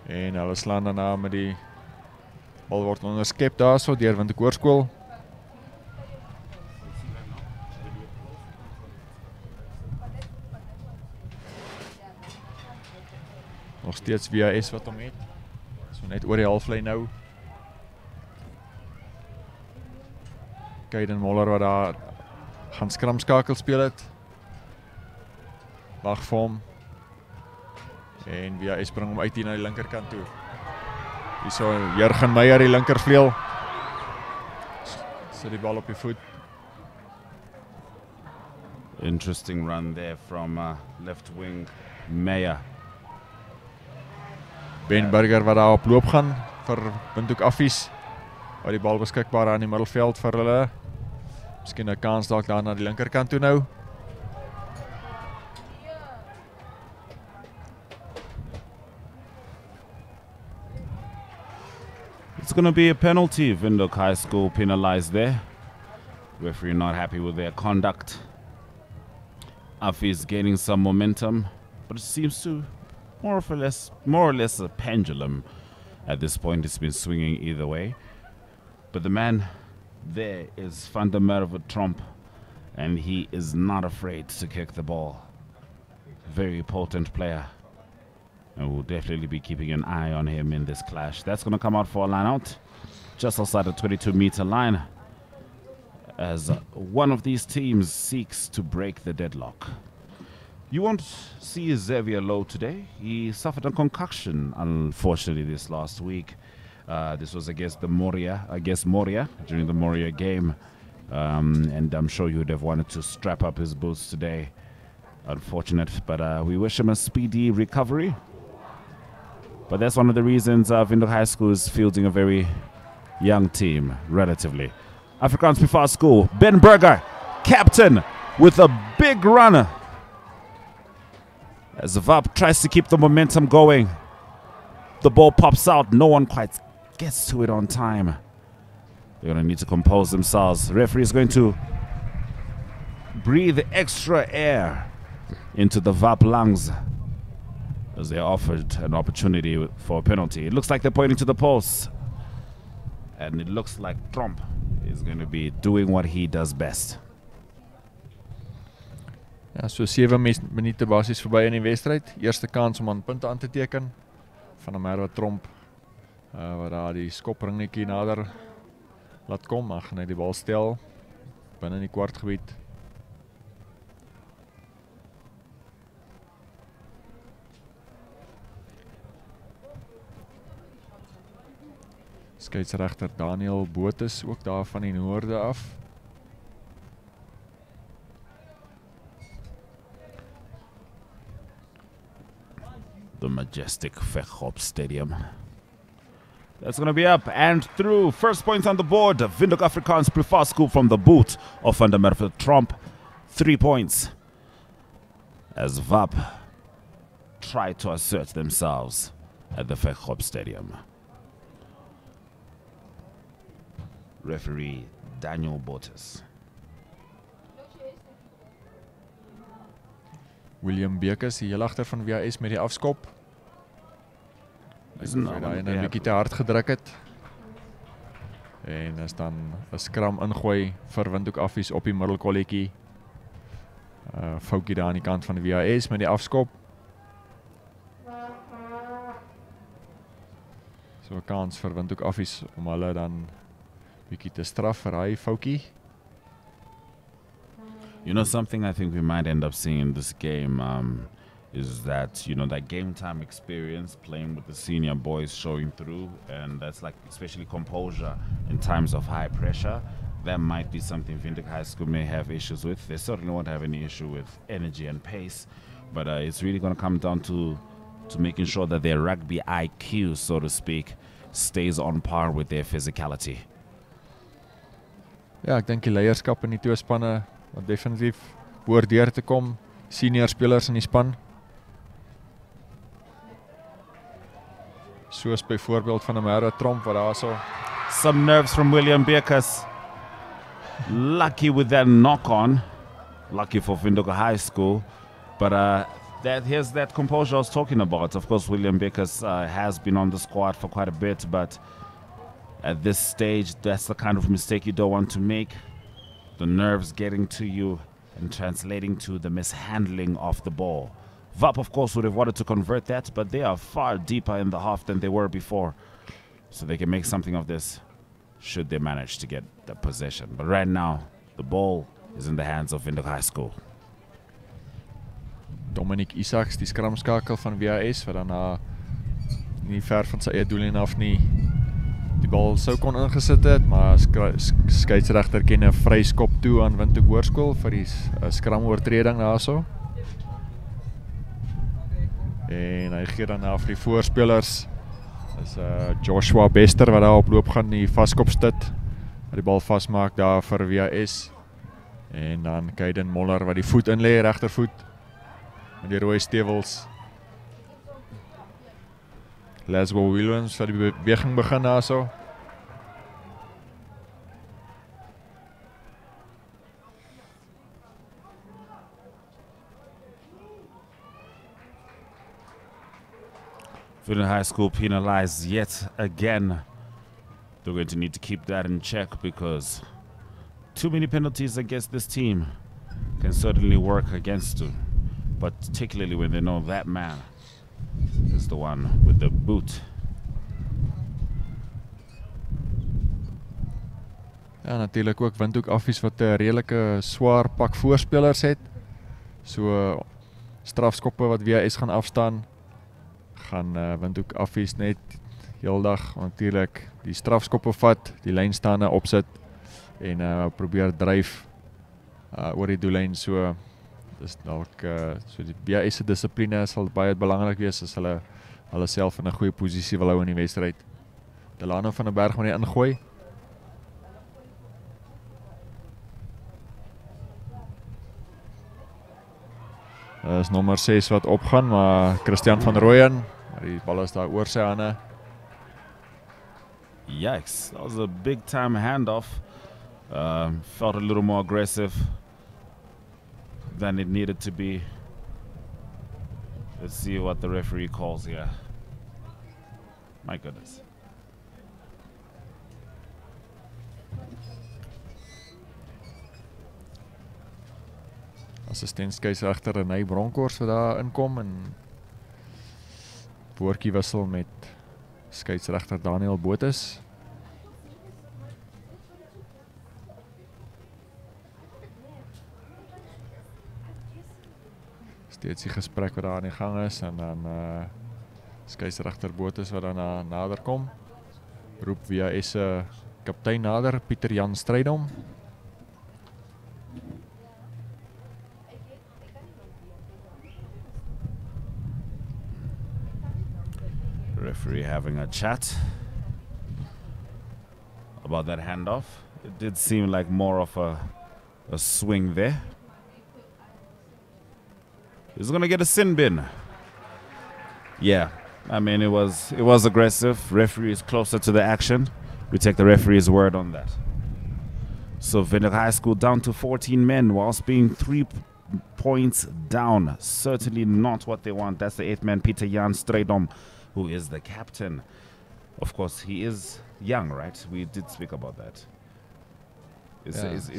En hulle slaan daarna met die bal word onderskep daarso deur Windhoek Hoërskool. Nog steeds WAS wat hom het. So net oor die halflyn nou. Kaiden Moller wat daar gaan skramskakel speel het. Wag vir hom. En WAS bring hom uit hier na die linkerkant toe. Hierso Jurgen Meyer die linkervleuel. Sit die bal op die voet. Interesting run there from left wing Meyer. Ben Burger wat daar op loop gaan vir Windhoek Affies. Hou die bal beskikbaar aan die middelveld vir hulle. Miskien 'n kans dalk daar na die linkerkant toe nou. It's going to be a penalty. Windhoek High School penalized there. Referee not happy with their conduct. Affies gaining some momentum, but it seems to more or less a pendulum. At this point, it's been swinging either way. But the man there is Van der Merwe Tromp, and he is not afraid to kick the ball. Very potent player. And we'll definitely be keeping an eye on him in this clash. That's going to come out for a line out, just outside the 22-meter line, as one of these teams seeks to break the deadlock. You won't see Xavier Lowe today. He suffered a concussion, unfortunately, this last week. This was against Moria during the Moria game. And I'm sure you would have wanted to strap up his boots today. Unfortunate, but we wish him a speedy recovery. But that's one of the reasons Windhoek High School is fielding a very young team, relatively. Afrikaans Privaat School, Ben Burger, captain, with a big runner. As VAP tries to keep the momentum going, the ball pops out. No one quite gets to it on time. They're going to need to compose themselves. The referee is going to breathe extra air into the VAP lungs as they offered an opportunity for a penalty. It looks like they're pointing to the post, and it looks like Tromp is going to be doing what he does best. Ja, so 7 minute basis voorbij in die wedstrijd. Eerste kans om aan punte aan te teken van 'n Merwe Tromp wat daar die skopringetjie nader laat kom, maar gaan hy die bal stel binne in die kwartgebied. Skeieregter Daniel Botes ook daar van die noorde af. The majestic Veghop Stadium. That's going to be up and through. First points on the board. Windhoek Afrikaans Privaat School from the boot of Van der Merwe Tromp. 3 points. As VAP try to assert themselves at the Veghop Stadium. Referee Daniel Botes. William Bekes, die heel agter van WAS met die afskop. Hy het daai 'n bietjie te hard gedruk het. En is dan 'n skram ingooi vir Windhoek Affies op die middelkolletjie. Foutjie daar aan die kant van die WAS met die afskop. So 'n kans vir Windhoek Affies om hulle dan bietjie te straf vir hy foutjie. You know, something I think we might end up seeing in this game is that, you know, that game time experience, playing with the senior boys showing through, and that's like especially composure in times of high pressure. That might be something Windhoek High School may have issues with. They certainly won't have any issue with energy and pace, but it's really going to come down to making sure that their rugby IQ, so to speak, stays on par with their physicality. Ja, ek dink die leierskap in die twee spanne wat definitief behoort deur te kom, senior spelers in die span. Soos byvoorbeeld van 'n Merwe Tromp wat daarso. Some nerves from William Bekes. Lucky with that knock on. Lucky for Windhoek High School. But here's that composure I was talking about. Of course, William Bekes has been on the squad for quite a bit, but at this stage, that's the kind of mistake you don't want to make. The nerves getting to you and translating to the mishandling of the ball. VAP, of course, would have wanted to convert that, but they are far deeper in the half than they were before. So they can make something of this should they manage to get the possession. But right now, the ball is in the hands of Windhoek High School. Dominic Isaacs, die skramskakel van WAS, wat dan nie ver van sy eie doellyn af nie die bal sou kon ingesit het, maar skeieregter ken 'n vryskop toe aan Windhoek Hoërskool vir die skramoortreding daarso. En hy gee dan af die voorspelers. Dis Joshua Bester wat daar op loop gaan, die vaskopstit wat die bal vasmaak daar vir WAS. En dan Kaiden Moller wat die voet inlê, regtervoet met die rooi stewels. Laswell Williams wat die beweging begin daarso. Windhoek High School penalized yet again. They're going to need to keep that in check because too many penalties against this team can certainly work against them, but particularly when they know that man is the one with the boot. Ja, natuurlijk ook Windhoek Affies wat 'n redelike swaar pak voorspelers het. So strafskoppe wat WAS gaan afstaan, gaan Windhoek Affies net heeldag natuurlik die strafskoppe vat, die lynstaande opsit en probeer dryf oor die doellyn. So dis dalk so die WAS se dissipline sal baie belangrik wees as hulle self in 'n goeie posisie wil hou in die wedstryd. Delano van der Berg moet ingooi. Dis nommer 6 wat opgaan, maar Christian van Rooyen, die bal is daar oor sy hande. Yikes, that was a big time handoff. Felt a little more aggressive than it needed to be. Let's see what the referee calls here. My goodness. Assistent skeieregter Renay Bronkhorst wat daar inkom en woordjie wissel met skeieregter Daniel Botus. Steeds die gesprek wat daar aan die gang is en dan skeieregter Botus wat dan nader kom. Roep via se kaptein nader, Pieter Jan Strydom. Referee having a chat about that handoff. It did seem like more of a swing there. He's gonna get a sin bin. Yeah, I mean it was aggressive. Referee is closer to the action. We take the referee's word on that. So Windhoek High School down to 14 men whilst being 3 points down. Certainly not what they want. That's the 8th man, Pieter Jan Strydom, who is the captain. Of course, he is young, right? We did speak about that. Is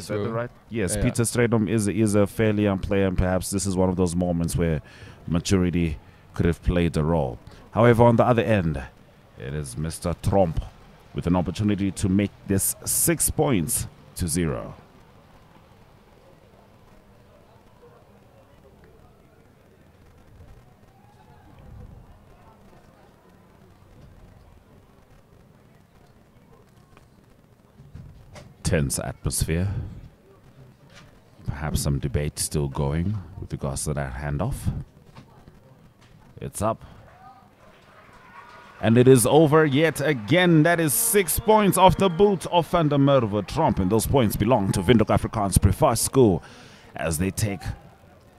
that the right? Yes, yeah. Pieter Strydom is a fairly young player, and perhaps this is one of those moments where maturity could have played a role. However, on the other end, it is Mr. Tromp with an opportunity to make this 6 points to 0. Tense atmosphere. Perhaps some debate still going with regards to that handoff. It's up. And it is over yet again. That is 6 points off the boot of Van der Merwe Tromp. And those points belong to Windhoek Afrikaans Preferred School as they take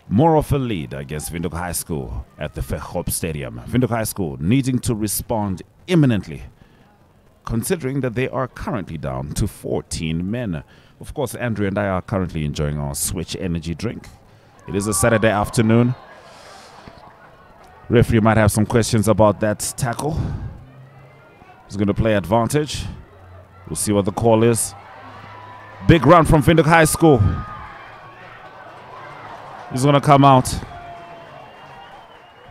more of a lead against Windhoek High School at the Veghop Stadium. Windhoek High School needing to respond imminently, considering that they are currently down to 14 men. Of course, Andrew and I are currently enjoying our Switch energy drink. It is a Saturday afternoon. Referee might have some questions about that tackle. He's going to play advantage. We'll see what the call is. Big run from Windhoek High School. He's going to come out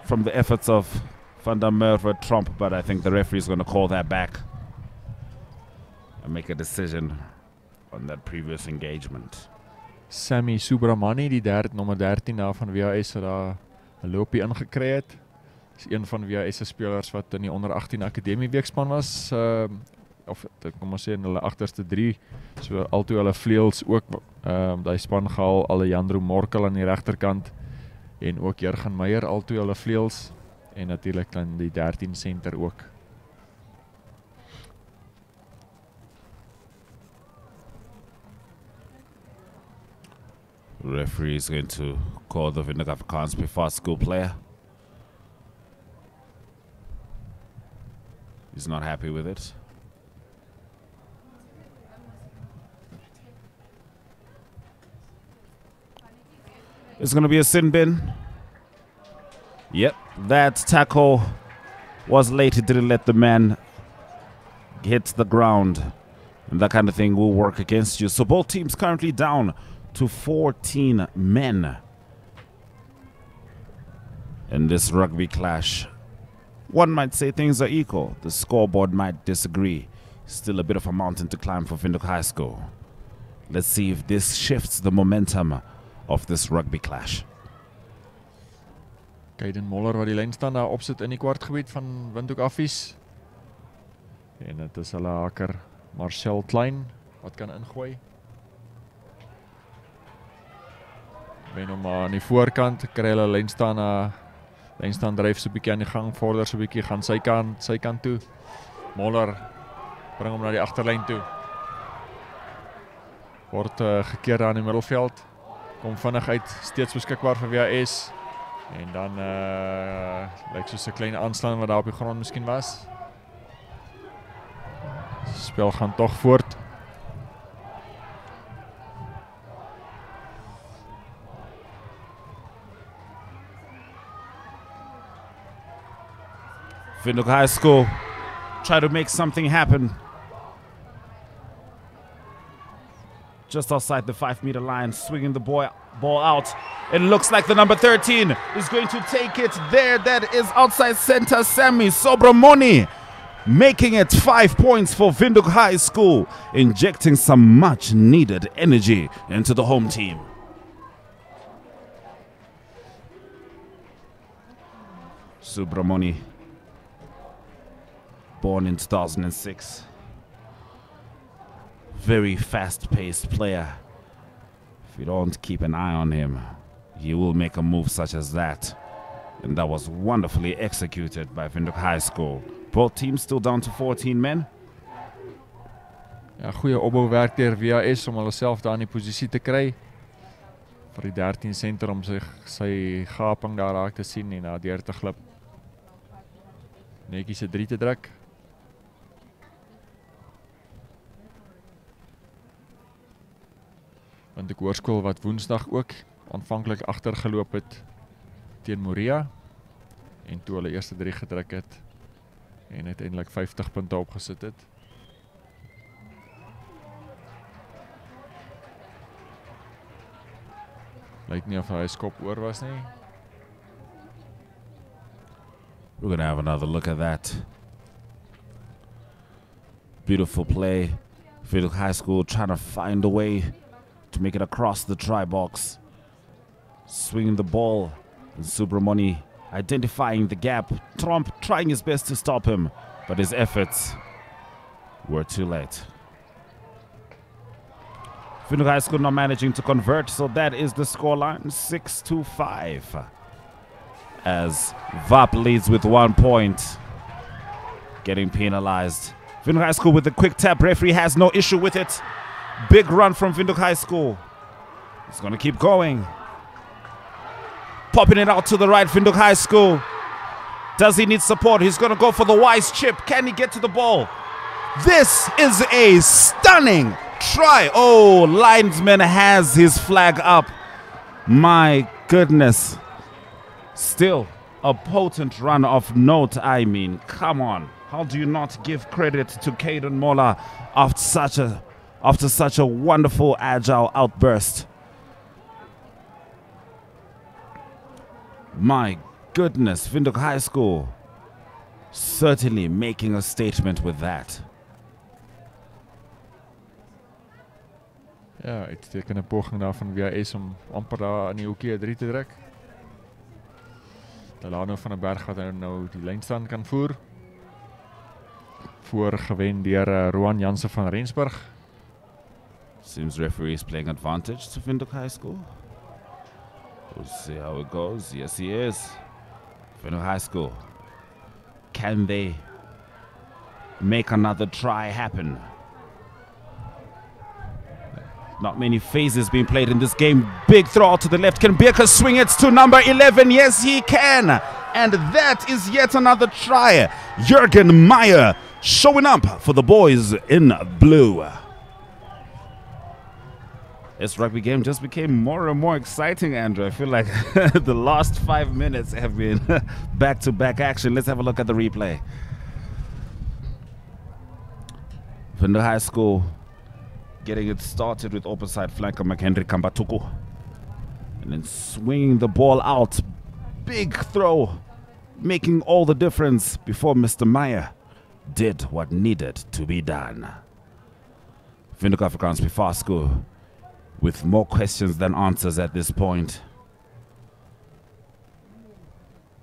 from the efforts of Van der Merwe Tromp, but I think the referee is going to call that back and make a decision on that previous engagement. Sammy Subramani, die nommer 13 na van WAS wat daar 'n loopie ingekry het. Is een van WAS se spelers wat in die onder 18 akademie weekspan was, of kom ons sê in hulle agterste 3. So altoe hulle vleuels ook daai span gehaal, Alejandro Morkel aan die regterkant en ook Jurgen Meyer altoe hulle vleuels en natuurlik dan die 13 senter ook. The referee is going to call the Windhoek Afrikaans Preferred School player. He's not happy with it. It's going to be a sin bin. Yep, that tackle was late. It didn't let the man hit the ground. And that kind of thing will work against you. So both teams currently down to 14 men in this rugby clash. One might say things are equal. The scoreboard might disagree. Still a bit of a mountain to climb for Windhoek High School. Let's see if this shifts the momentum of this rugby clash. Kaiden Moller wat die lyn staan daar opsit in die kwartgebied van Windhoek Affies. En dit is hulle haker Marcel Klein wat kan ingooi. Ben hom aan die voorkant, kry hulle lyn staan dryf so 'n bietjie aan die gang, vorder so 'n bietjie, gaan sy kant toe. Moller bring hom na die agterlyn toe. Word gekeer daar in die middelveld. Kom vinnig uit, steeds beskikbaar vir WAS. En dan lyk soos 'n klein aanslaan wat daar op die grond miskien was. Spel gaan tog voort. Windhoek High School try to make something happen. Just outside the 5-meter line, swinging the ball out. It looks like the number 13 is going to take it there. That is outside center, Sammy Sobramoni, making it 5 points for Windhoek High School, injecting some much needed energy into the home team. Subramoni, born in 2006. Very fast-paced player. If you don't keep an eye on him, he will make a move such as that. And that was wonderfully executed by Windhoek High School. Both teams still down to 14 men. Ja, goeie opbouwerk deur WAS om hulle self daar in die posisie te kry. Vir die 13 senter om sy gaping daar raak te sien en daar deur te glip. Netjies 'n 3 te druk. Want ek hoërskool wat Woensdag ook aanvanklik agtergeloop het teen Moria en toe hulle eerste 3 gedruk het en uiteindelik 50 punte opgesit het. Lyk nie of hy skop oor was nie. We're going to have another look at that. Beautiful play. Windhoek High School trying to find a way to make it across the try box. Swinging the ball. And Subramoni identifying the gap. Trump trying his best to stop him, but his efforts were too late. Windhoek High School not managing to convert, so that is the scoreline, 6-5. As VAP leads with 1 point, getting penalized. Windhoek High School with the quick tap. Referee has no issue with it. Big run from Windhoek High School. It's going to keep going. Popping it out to the right, Windhoek High School. Does he need support? He's going to go for the wise chip. Can he get to the ball? This is a stunning try. Oh, linesman has his flag up. My goodness. Still a potent run of note. I mean, come on. How do you not give credit to Caden Mola after such a wonderful, agile outburst? My goodness, Windhoek High School certainly making a statement with that. Ja, uitstekende poging daar van WAS om amper daar in die hoekie 3 te druk. Delano van der Berg wat nou die lynstand kan voer. Voorgewen deur Roan Jansen van Rensburg. Seems referee is playing advantage to Windhoek High School. We'll see how it goes. Yes, he is. Windhoek High School. Can they make another try happen? Not many phases being played in this game. Big throw out to the left. Can Birker swing it to number 11? Yes, he can. And that is yet another try. Jürgen Meyer showing up for the boys in blue. This rugby game just became more and more exciting, Andrew. I feel like the last 5 minutes have been back-to-back action. Let's have a look at the replay. Windhoek High School getting it started with opposite flanker McHenry Kambatuku. And then swinging the ball out. Big throw, making all the difference before Mr. Meyer did what needed to be done. Windhoek Afrikaans Before School with more questions than answers at this point,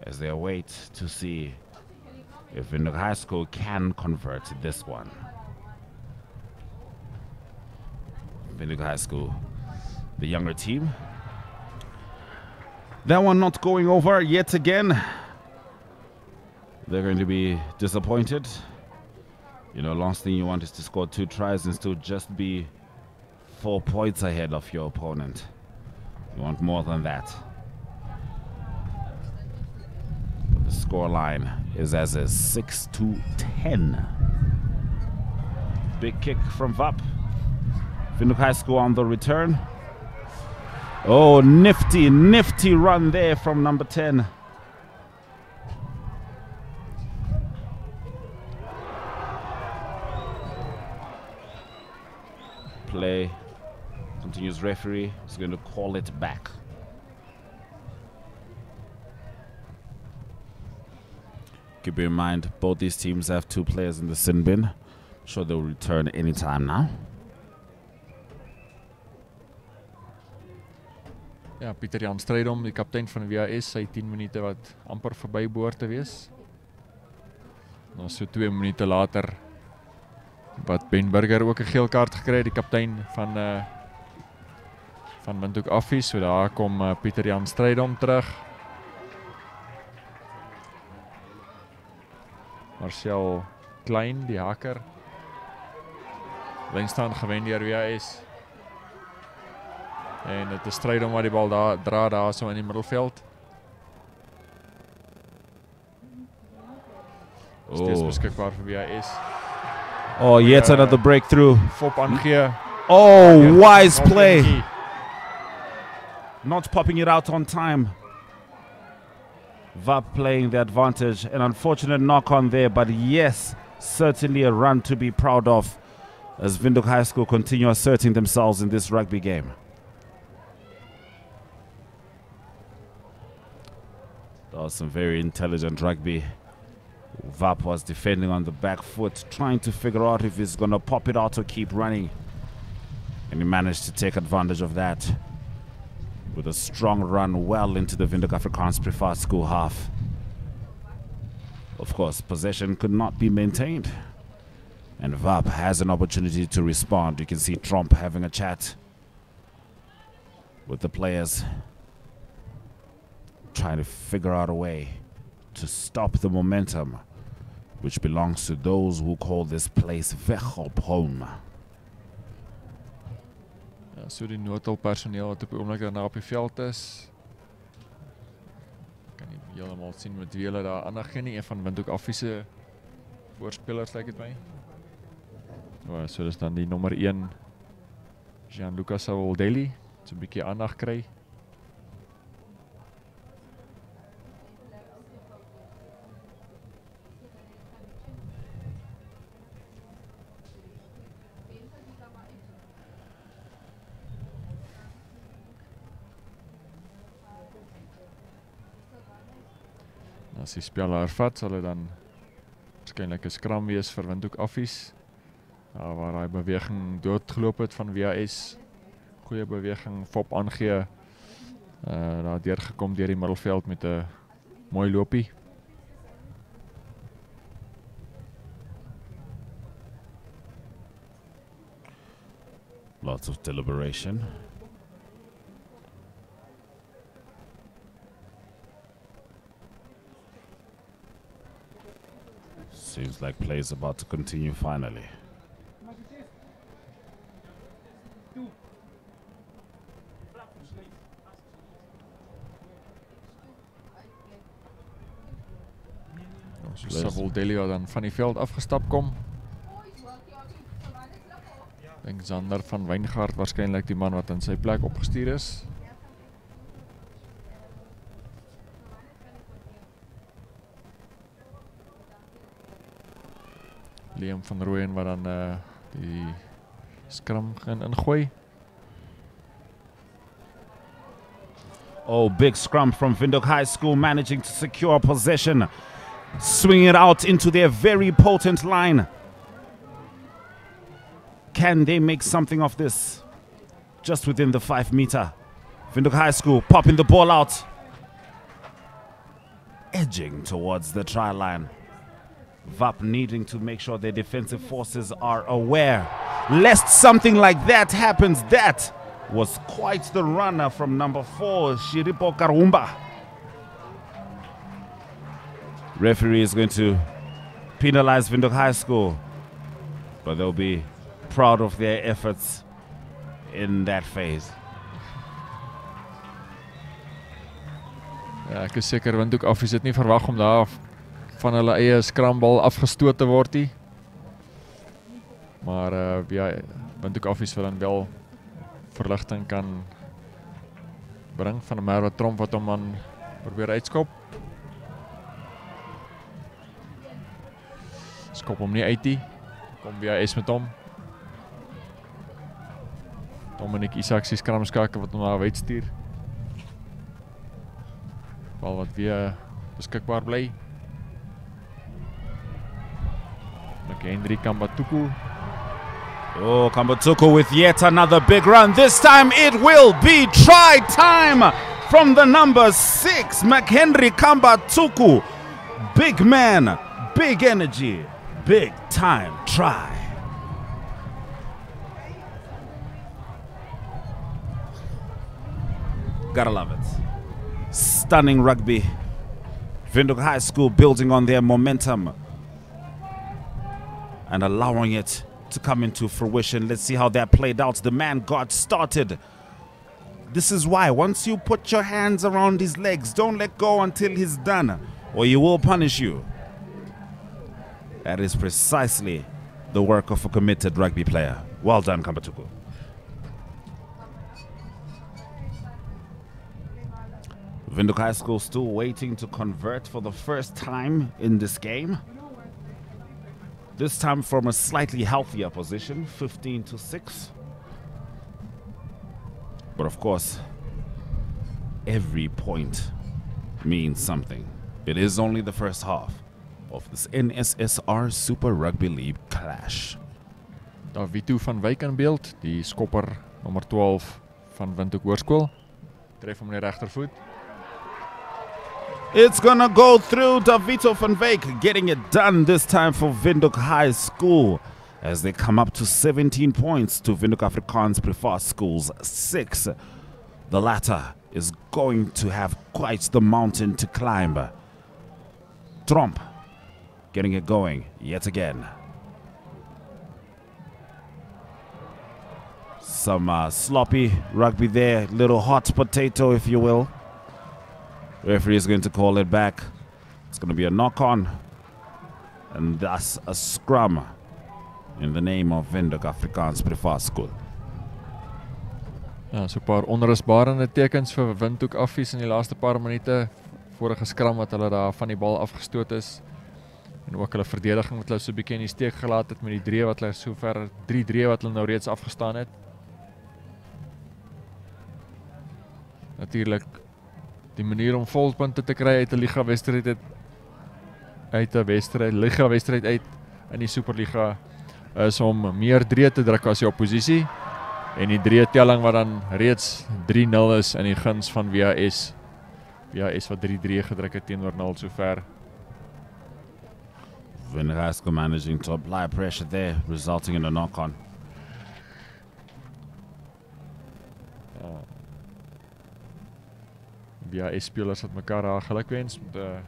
as they await to see if Windhoek High School can convert this one. Windhoek High School, the younger team. That one not going over yet again. They're going to be disappointed. You know, last thing you want is to score 2 tries and still just be 4 points ahead of your opponent. You want more than that. The scoreline is as a 6-10. Big kick from VAP. Windhoek High School on the return. Oh, nifty run there from number 10. play. Continues referee. Is going to call it back. Keep in mind, both these teams have 2 players in the sin bin. I'm sure they'll return anytime now. Ja, Pieter Jan Strydom, die kaptein van WAS, sy 10 minute wat amper verby behoort te wees. Dan so 2 minute later wat Ben Burger ook 'n geel kaart gekry, die kaptein van Windhoek Affie. So daar kom Pieter Jan Strydom terug. Marcel Klein, die haker. Winstaan gewen deur WAS. En dit is Strydom wat die bal dra daar so in die middelveld. Steeds beskikbaar vir WAS. Oh, yet another breakthrough. Fop aangee. Oh, wise play. Not popping it out on time. VAP playing the advantage. An unfortunate knock on there, but yes, certainly a run to be proud of as Windhoek High School continue asserting themselves in this rugby game. That was some very intelligent rugby. VAP was defending on the back foot, trying to figure out if he's going to pop it out or keep running. And he managed to take advantage of that with a strong run well into the Windhoek Afrikaans Privaat School half. Of course, possession could not be maintained. And VAP has an opportunity to respond. You can see Trump having a chat with the players, trying to figure out a way to stop the momentum, which belongs to those who call this place Weghop home. Ja, so die noodhulppersoneel wat op die oomblik daarna op die veld is. Kan nie heeltemal sien met wie hulle daar aandag gee nie. Een van Windhoek Affie se voorspelers lyk dit my. So dis dan die nommer 1 Gianluca Savoldelli, so 'n bietjie aandag kry. As die speler hervat, sal dit dan waarskynlik 'n skram wees vir Windhoek Affies. Waar hy beweging doodgeloop het van WAS. Goeie beweging, Fop aangee. Daar deurgekom deur die middelveld met 'n mooi loopie. Lots of deliberation. Seems like play is about to continue finally. Savoldelli wat dan van die veld afgestap kom. Dink Zander van Wijngaard waarskynlik die man wat in sy plek opgestuur is. Liam van Rooyen wat dan die scrum gaan ingooi. Oh, big scrum from Windhoek High School, managing to secure possession. Swing it out into their very potent line. Can they make something of this? Just within the 5 meter. Windhoek High School popping the ball out. Edging towards the try line. VAP needing to make sure their defensive forces are aware, lest something like that happens. That was quite the runner from number 4, Shiripo Karumba. Referee is going to penalize Windhoek High School, but they'll be proud of their efforts in that phase. Ja, ek is seker Windhoek Affie het nie verwag om daar van hulle eie skrambal afgestoot te word nie. Maar ja, Windhoek Affie wil dan wel verligting kan bring van 'n Merwe Tromp wat hom aan probeer uitskop. Skop hom nie uit nie. Kom WAS met hom. Dominic Isaacs die skramskaker wat hom na uit stuur. Bal wat weer beskikbaar bly. McHenry Kambatuku. Oh, Kambatuku with yet another big run. This time it will be try time from the number 6, McHenry Kambatuku. Big man, big energy, big time try. Gotta love it. Stunning rugby. Windhoek High School building on their momentum and allowing it to come into fruition. Let's see how that played out. The man got started. This is why once you put your hands around his legs, don't let go until he's done, or he will punish you. That is precisely the work of a committed rugby player. Well done, Kambatuku. Windhoek High School still waiting to convert for the first time in this game. This time from a slightly healthier position, 15-6. But of course, every point means something. It is only the first half of this NSSR Super Rugby League clash. Davitu van Wyk in beeld, die skopper nummer 12 van Windhoek Hoërskool. Tref hom met die regtervoet. It's gonna go through. Davito van Wyk getting it done this time for Windhoek High School as they come up to 17 points to Windhoek Afrikaans Privaat School's 6. The latter is going to have quite the mountain to climb. Tromp getting it going yet again. Some sloppy rugby there, little hot potato if you will. Referee is going to call it back. It's going to be a knock-on and thus a scrum in the name of Windhoek Afrikaans Privaat School. Ja, so 'n paar onrusbarende tekens vir Windhoek Affies in die laaste paar minute. Vorige skram wat hulle daar van die bal afgestoot is. En ook hulle verdediging wat hulle so 'n bietjie in die steek gelaat het met die drie wat hulle sover 3 drie wat hulle nou reeds afgestaan het. Natuurlik die manier om volpunte te kry uit 'n liga wedstryd uit in die Superliga is om meer drie te druk as die oppositie en die drie telling wat dan reeds 3-0 is in die guns van WAS. WAS wat 3-3 gedruk het teenoor 0 sover. Windhoek High School managing to apply pressure there, resulting in a knock-on. WAS spelers wat mekaar daar gelukwens met 'n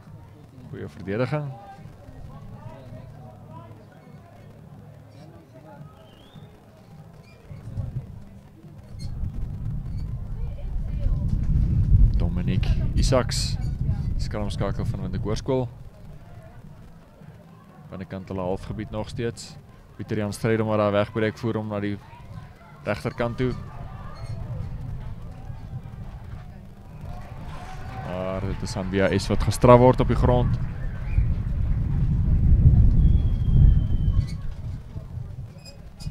goeie verdediging. Dominic Isaacs, skramskakel van Windhoek Hoërskool. Aan die kant hulle halfgebied nog steeds. Pieter Jan stryd om maar daar wegbreek voer om na die regterkant toe. Maar dit is aan WAS wat gestraf word op die grond.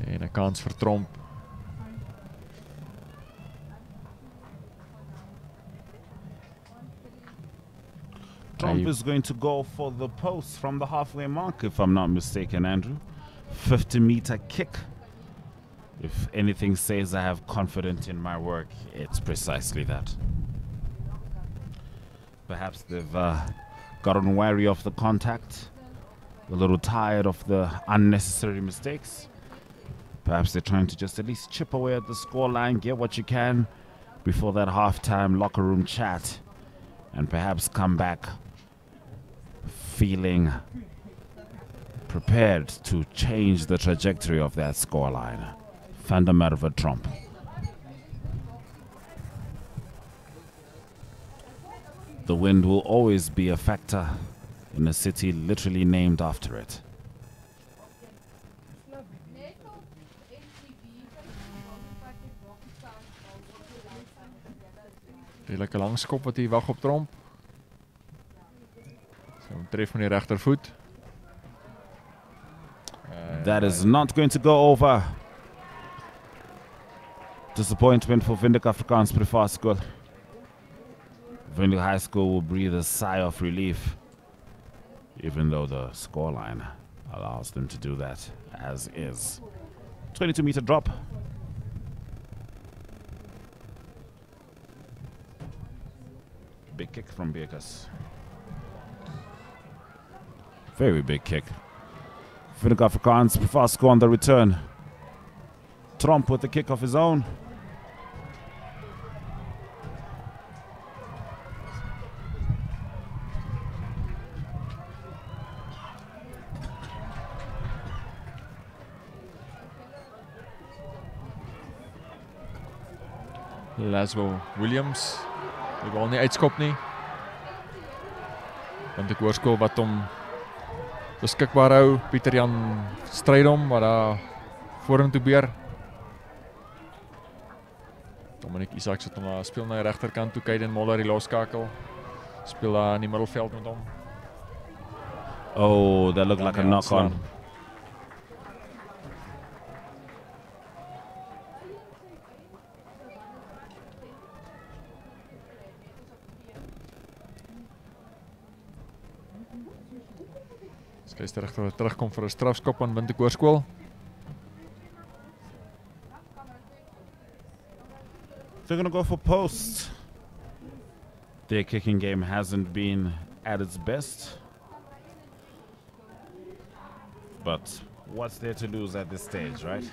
En 'n kans vir Tromp. Tromp is going to go for the post from the halfway mark, if I'm not mistaken, Andrew. 50-meter kick. If anything says I have confidence in my work, it's precisely that. Perhaps they've gotten wary of the contact, a little tired of the unnecessary mistakes. Perhaps they're trying to just at least chip away at the scoreline, get what you can before that halftime locker room chat, and perhaps come back feeling prepared to change the trajectory of that scoreline. Van der Merwe Tromp. The wind will always be a factor in a city literally named after it. Lekker lang skop wat hy wag op Tromp. So tref met die regtervoet. That is not going to go over. Disappointment for Windhoek Afrikaans Privaat School. Windhoek High School will breathe a sigh of relief, even though the scoreline allows them to do that as is. 22-meter drop. Big kick from Bekus. Very big kick. Windhoek Afrikaans Privaat School on the return. Tromp with the kick of his own. Laswell Williams, die bal nie uitskop nie. Want ek hoorskool wat hom beskikbaar hou, Pieter Jan Strydom wat daar vorentoe beer. Dominic Isaac sit hom daar, speel na die regterkant toe, Kaiden Moller die loskakel. Speel daar in die middelveld met hom. Oh, that looked like a knock-on. Skeieregter terugkom vir 'n strafskop aan Windhoek Hoërskool. They're going to go for post. Their kicking game hasn't been at its best. But what's there to lose at this stage, right?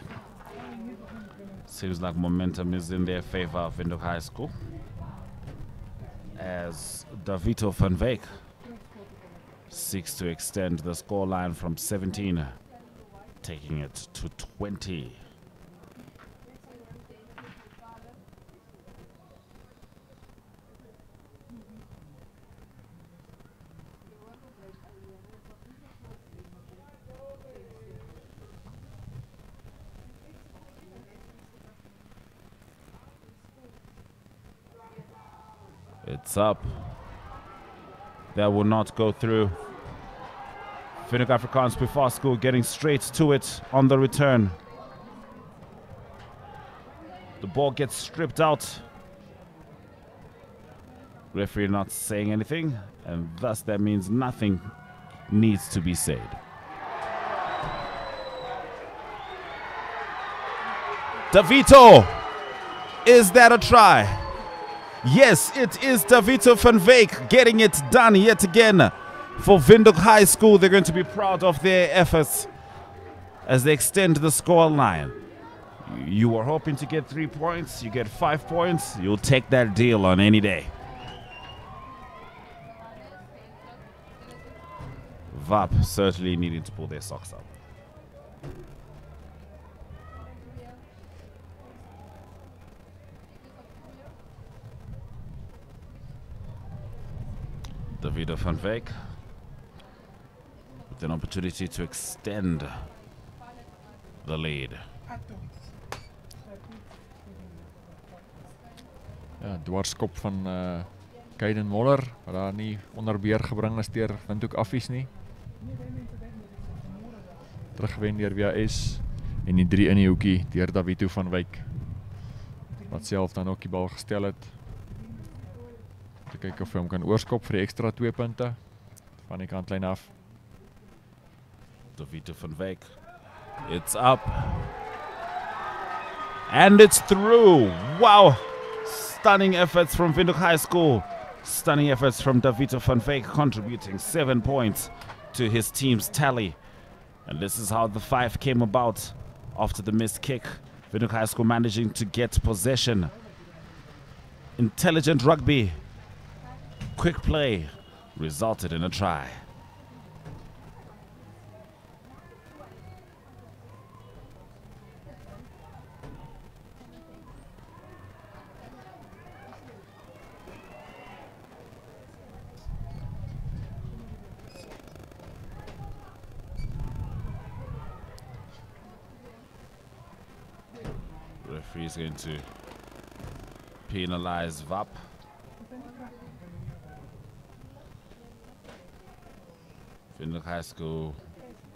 Seems like momentum is in their favor of Windhoek High School, as Davito van Wyk seeks to extend the scoreline from 17, taking it to 20. It's up. That will not go through. Windhoek Afrikaans Privaat School getting straight to it on the return. The ball gets stripped out. Referee not saying anything, and thus that means nothing needs to be said. Davito! Is that a try? Yes, it is Davito van Wyk getting it done yet again. For Windhoek High School, they're going to be proud of their efforts as they extend the score line. You were hoping to get 3 points, you get 5 points, you'll take that deal on any day. VAP certainly needing to pull their socks up. Davito van Wyk with an opportunity to extend the lead. Ja, dwarskop van Kaiden Moller, wat daar nie onder beheer gebring is deur Windhoek Affies nie. Teruggewen deur WAS en die 3 in die hoekie deur Davito van Wyk, wat self dan ook die bal gestel het. Te kyk of hy hom kan oorskop vir die ekstra 2 punte van die kantlyn af. Davito van Wyk. It's up. And it's through. Wow. Stunning efforts from Windhoek High School. Stunning efforts from Davito van Wyk, contributing 7 points to his team's tally. And this is how the 5 came about after the missed kick. Windhoek High School managing to get possession. Intelligent rugby. Quick play resulted in a try. Referee is going to penalize VAP. Windhoek High School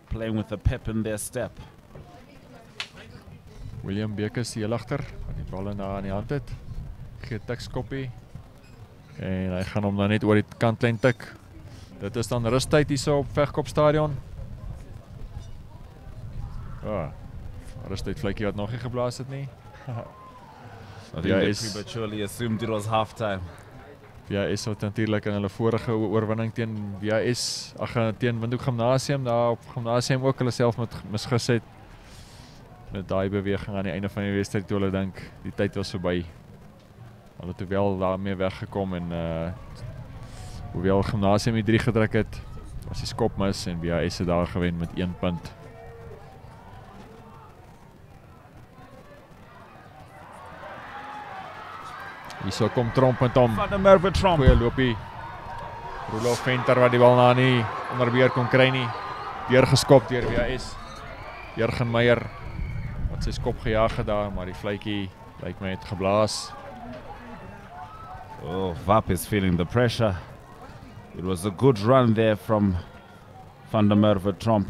playing with a pep in their step. William Bekus hier agter, wat die bal in die hand het. Gee tikskoppie. En hy gaan hom dan net oor die kantlyn tik. Dit is dan rustyd hierso op Vegkop Stadion. Rustyd vletjie wat nog nie geblaas het nie. I think they prematurely assumed it was halftime. VS het natuurlik in hulle vorige oorwinning teen VS, teen Windhoek Gimnasium, daar op Gimnasium ook hulle self misgis het. Met daai beweging aan die einde van die wedstryd toe hulle dink die tyd was verby. Hulle het wel daarmee weggekom en hoewel Gimnasium die 3 gedruk het, was die skop mis en VS het daar gewen met 1 punt. Hierso kom Tromp met hom. Van der Merwe Tromp. Goeie loopie. Roelof Venter wat die bal na nie onderbeheer kon kry nie. Deurgeskop deur VS. Jurgen Meyer wat sy skop gejaag het daar, maar die vletjie lyk my het geblaas. Oh, Vap is feeling the pressure. It was a good run there from Van der Merwe Tromp.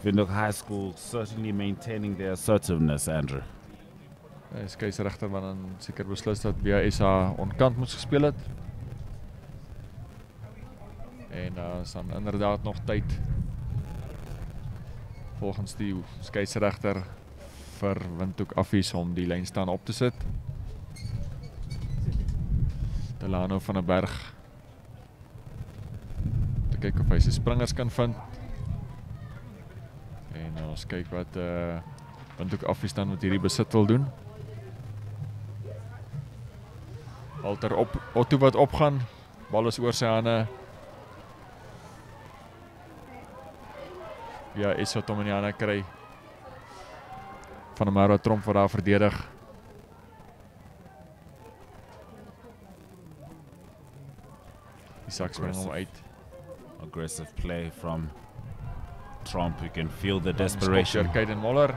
Windhoek High School certainly maintaining their assertiveness, Andrew. Die skeieregter wat dan seker beslis dat VS onkant moes gespeel het. En is dan inderdaad nog tyd volgens die skeieregter vir Windhoek Affies om die lyn staan op te sit. Delano van der Berg te kyk of hy sy springers kan vind. En ons kyk wat Windhoek Affies dan met hierdie besit wil doen. Walter Otto wat opgaan, bal is oor sy hande. Ja, is wat hom in die hande kry. Van der Merwe Tromp wat daar verdedig. Die sak spring hom uit. Aggressive play from Tromp. You can feel the desperation. Kaiden Moller.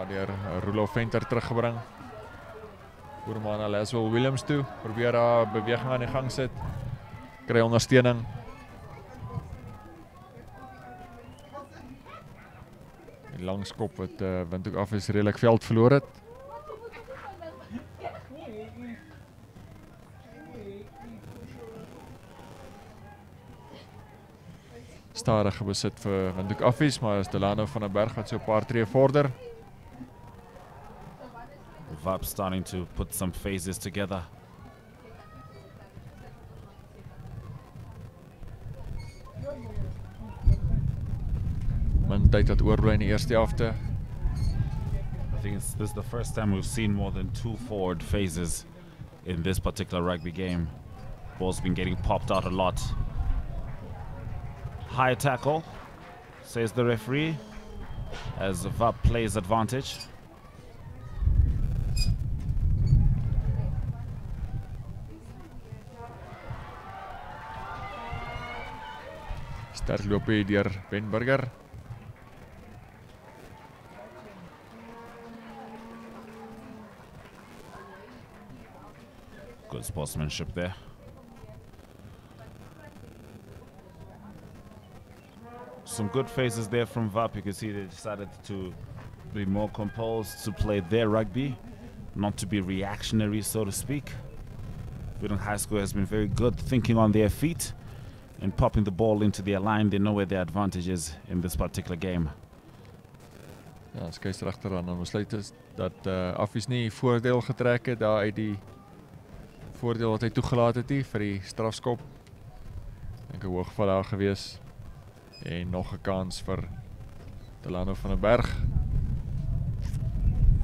Deur Roelof Venter teruggebring. Oormaan na Laswell Williams toe. Probeer daar beweging aan die gang sit. Kry ondersteuning. Die langskop wat Windhoek Affies redelik veld verloor het. Stadige besit vir Windhoek Affies, maar is Delano van der Berg wat so 'n paar tree vorder. Vap starting to put some phases together. Min tyd wat oorbly in die eerste helfte. I think this is the first time we've seen more than 2 forward phases in this particular rugby game. Ball's been getting popped out a lot. High tackle, says the referee, as Vap plays advantage. Sterk loopie deur Ben Burger. Good sportsmanship there. Some good phases there from Vap. You can see they decided to be more composed, to play their rugby, not to be reactionary, so to speak. Windhoek High School has been very good thinking on their feet and popping the ball into their line. They know where their advantage is in this particular game. Ja, skeieregter dan besluit is dat Affies nie voordeel getrek het daar uit die voordeel wat hy toegelaat het vir die strafskop. Dink 'n hoogval daar gewees. En nog 'n kans vir Delano van der Berg.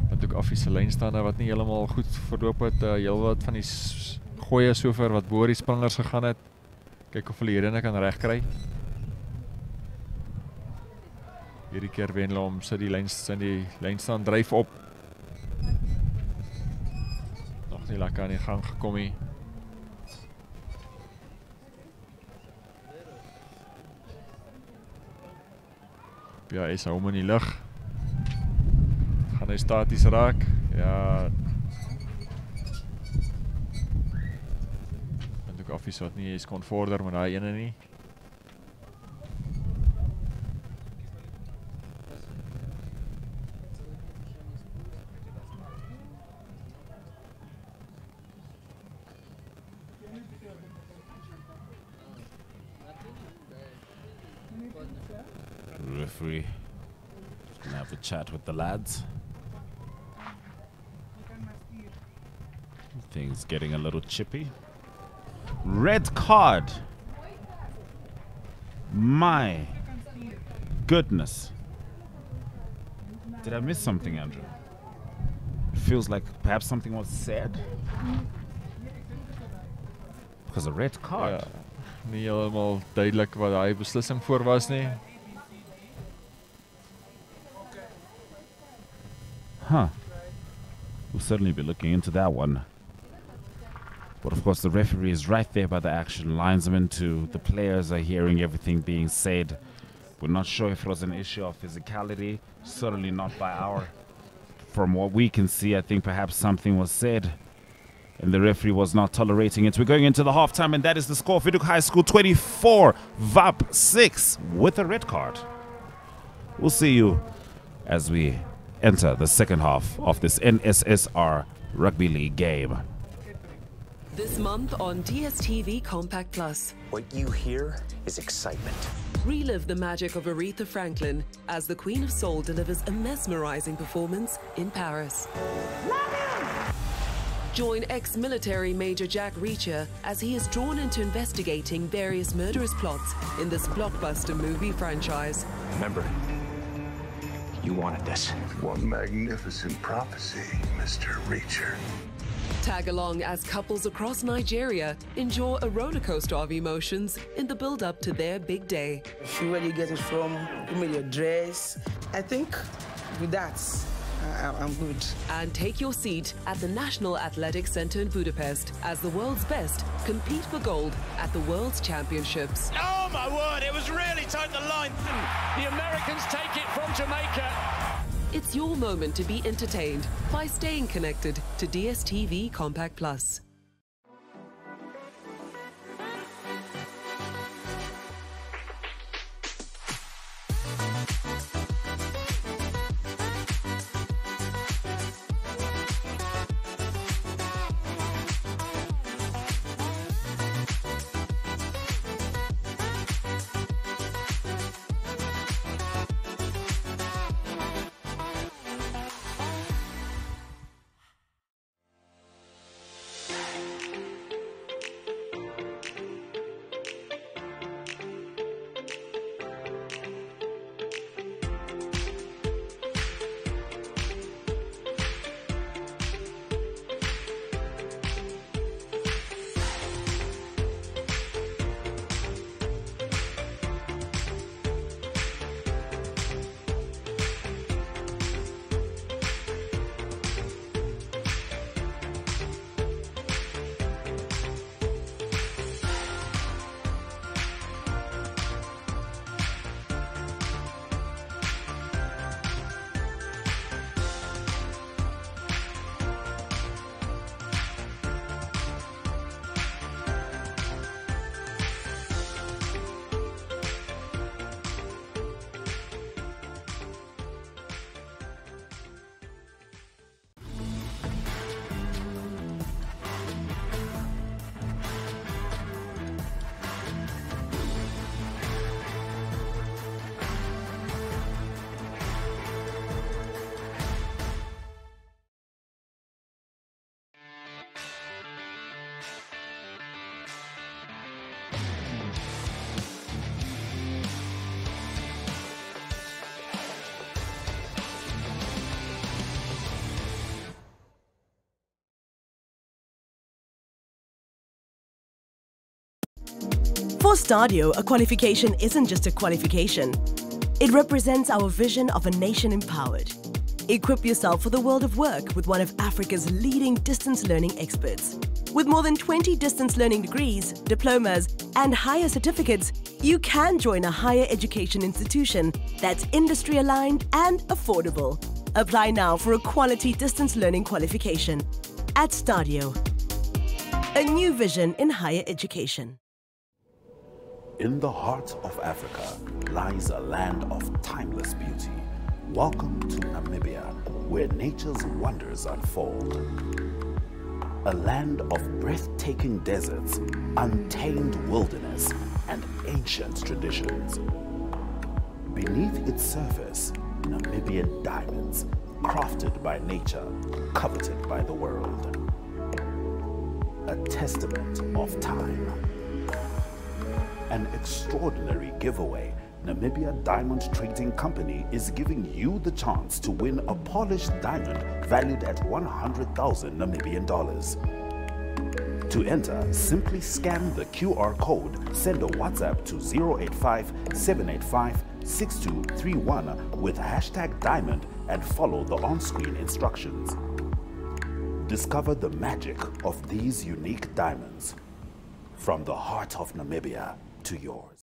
Want ook Affies se lynstande wat nie heeltemal goed verloop het. Heelwat van die gooie sover wat bo die springers gegaan het. Kyk of hulle hierin kan regkry. Hierdie keer wen hulle om sit die lynstand dryf op. Nog nie lekker aan die gang gekom nie. Ja, is hom in die lug. Gaan hy staties raak? Ja. Windhoek Affies wat nie eens kon vorder met daai ene nie. referee. Gonna have a chat with the lads. Things getting a little chippy. Red card. My goodness. Did I miss something, Andrew? It feels like perhaps something was said. Because a red card. Ja, nie helemaal duidelik wat daai beslissing voor was nie. Huh. We'll certainly be looking into that one. But of course the referee is right there by the action. Linesman to the players are hearing everything being said. We're not sure if it was an issue of physicality. Certainly not by our. From what we can see, I think perhaps something was said and the referee was not tolerating it. We're going into the halftime, and that is the score. Windhoek High School 24, VAP 6 with a red card. We'll see you as we enter the second half of this NSSR Rugby League game. This month on DSTV Compact Plus. What you hear is excitement. Relive the magic of Aretha Franklin as the Queen of Soul delivers a mesmerizing performance in Paris. Join ex-military Major Jack Reacher as he is drawn into investigating various murderous plots in this blockbuster movie franchise. Remember, you wanted this. One magnificent prophecy, Mr. Reacher. Tag along as couples across Nigeria enjoy a roller coaster of emotions in the build-up to their big day. Where you get it from, you made your dress. I think with that, I'm good. And take your seat at the National Athletics Center in Budapest as the world's best compete for gold at the World's Championships. Oh my word, it was really tight the line. The Americans take it from Jamaica. It's your moment to be entertained by staying connected to DSTV Compact Plus. For Stadio, a qualification isn't just a qualification. It represents our vision of a nation empowered. Equip yourself for the world of work with one of Africa's leading distance learning experts. With more than 20 distance learning degrees, diplomas, and higher certificates, you can join a higher education institution that's industry aligned and affordable. Apply now for a quality distance learning qualification at Stadio. A new vision in higher education. In the heart of Africa lies a land of timeless beauty. Welcome to Namibia, where nature's wonders unfold. A land of breathtaking deserts, untamed wilderness, and ancient traditions. Beneath its surface, Namibian diamonds, crafted by nature, coveted by the world. A testament of time. An extraordinary giveaway. Namibia Diamond Trading Company is giving you the chance to win a polished diamond valued at 100,000 Namibian dollars. To enter, simply scan the QR code, send a WhatsApp to 085-785-6231 with #diamond and follow the on-screen instructions. Discover the magic of these unique diamonds. From the heart of Namibia to yours.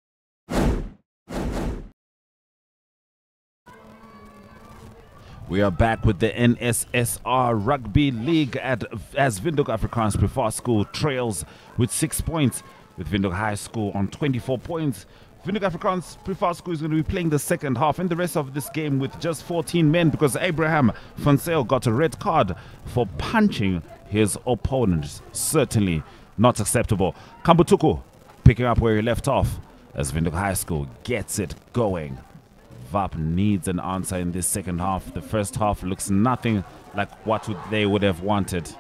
We are back with the NSSR Rugby League as Windhoek Afrikaans Privaat School trails with 6 points, with Windhoek High School on 24 points. Windhoek Afrikaans Privaat School is going to be playing the second half and the rest of this game with just 14 men because Abraham van Zyl got a red card for punching his opponents. Certainly not acceptable. Kambutuku picking up where he left off as Windhoek High School gets it going. VAP needs an answer in this second half. The first half looks nothing like what they would have wanted.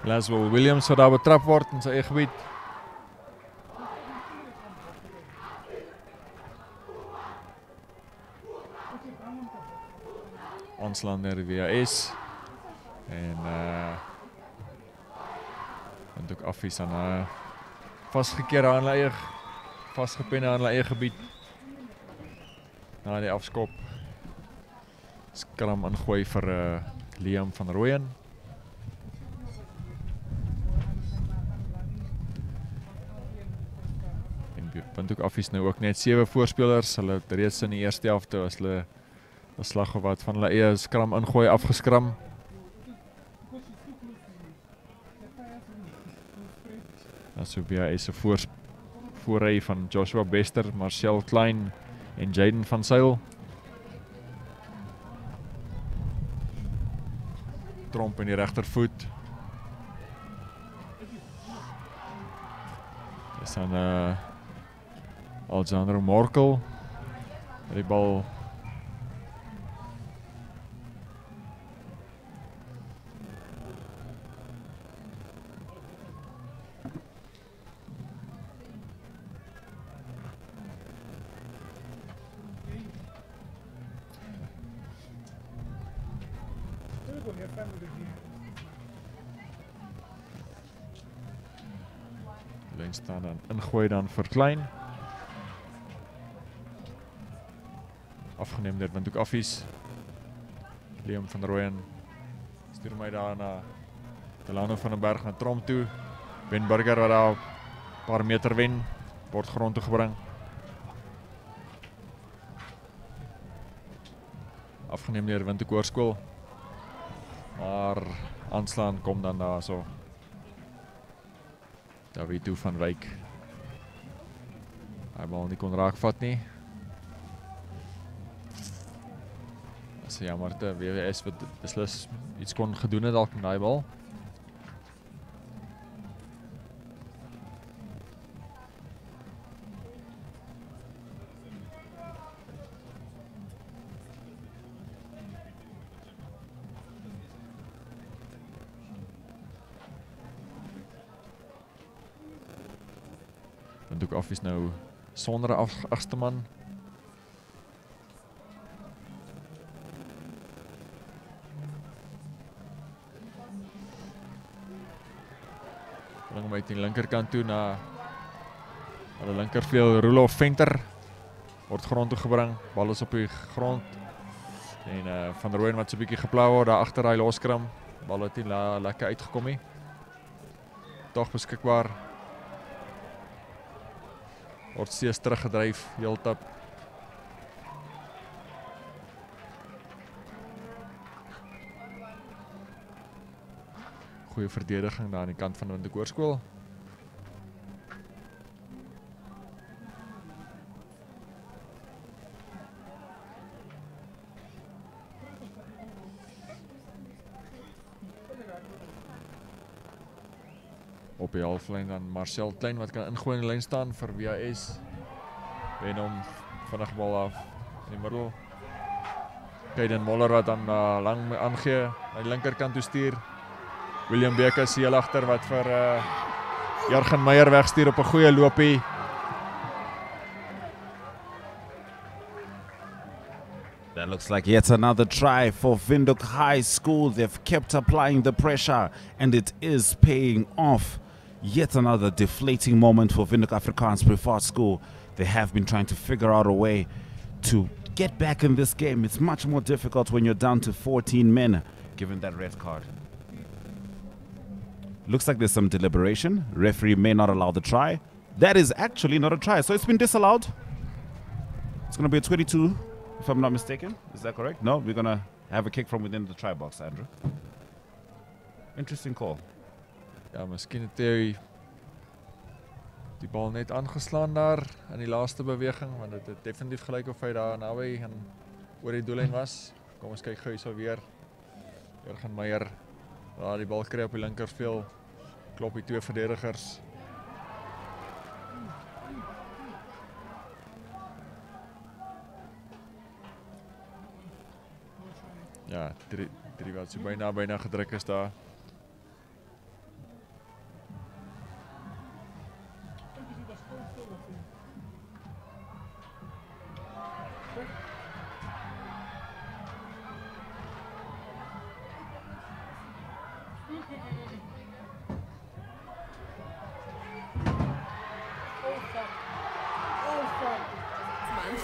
Laswell Williams wat daar betrap word in sy eie gebied. Aanslander WAS en en ook affies aan vasgekeer aan hulle eie vasgepen aan hulle eie gebied. Na die afskop. Skram ingooi vir Liam van Rooyen. En punt ook affies nou ook net 7 voorspelers. Hulle het reeds in die eerste helfte as hulle 'n slag of wat van hulle eie skram ingooi afgeskram. Asobia is 'n voorry van Joshua Bester, Marcel Klein en Jaden van Zyl. Tromp in die regtervoet. Dis aan Alexander Morkel. Die bal lyn staan dan ingooi dan vir Klein. Afgeneem deur Windhoek affies. Liam van Rooyen stuur my daar na Delano van den Berg na Trom toe. Ben Burger wat daar 'n paar meter wen, word grond toe gebring. Afgeneem deur Windhoek Hoërskool. Maar aanslaan kom dan daar so. David toe van Wyk. Hy bal nie kon raakvat nie. Dis jammer te WWS wat beslis iets kon gedoen het dalk met daai bal. Windhoek affies nou sonder 'n agste man. Bring hom uit die linkerkant toe na die linkervleuel. Roelof Venter word grond toe gebring. Bal is op die grond. En Van Rooyen wat so 'n bietjie geplou word daar agter daai loskram. Bal het nie lekker uitgekom nie. Tog beskikbaar. Word steeds teruggedryf, heeltap. Goeie verdediging daar aan die kant van Windhoek Hoërskool. op die halflyn dan Marcel Klein wat kan ingooi in die lyn staan vir WAS. En hom vinnig bal af in die middel. Kaiden Moller wat dan lang aangee aan die linkerkant toe stuur. William Becker is heel agter wat vir Jurgen Meyer wegstuur op 'n goeie loopie. That looks like yet another try for Windhoek High School. They've kept applying the pressure and it is paying off. Yet another deflating moment for Windhoek Afrikaans Privaat School. They have been trying to figure out a way to get back in this game. It's much more difficult when you're down to 14 men, given that red card. Looks like there's some deliberation. Referee may not allow the try. That is actually not a try, so it's been disallowed. It's going to be a 22, if I'm not mistaken. Is that correct? No, we're going to have a kick from within the try box, Andrew. Interesting call. Ja, miskien het hy die bal net aangeslaan daar in die laaste beweging, want dit het definitief gelyk of hy daar naby en oor die doellyn was. Kom ons kyk gou hierso weer. Jurgen Meyer daar die bal kry op die linkerveld. Klop die twee verdedigers. Ja, drie wat so byna gedruk is daar.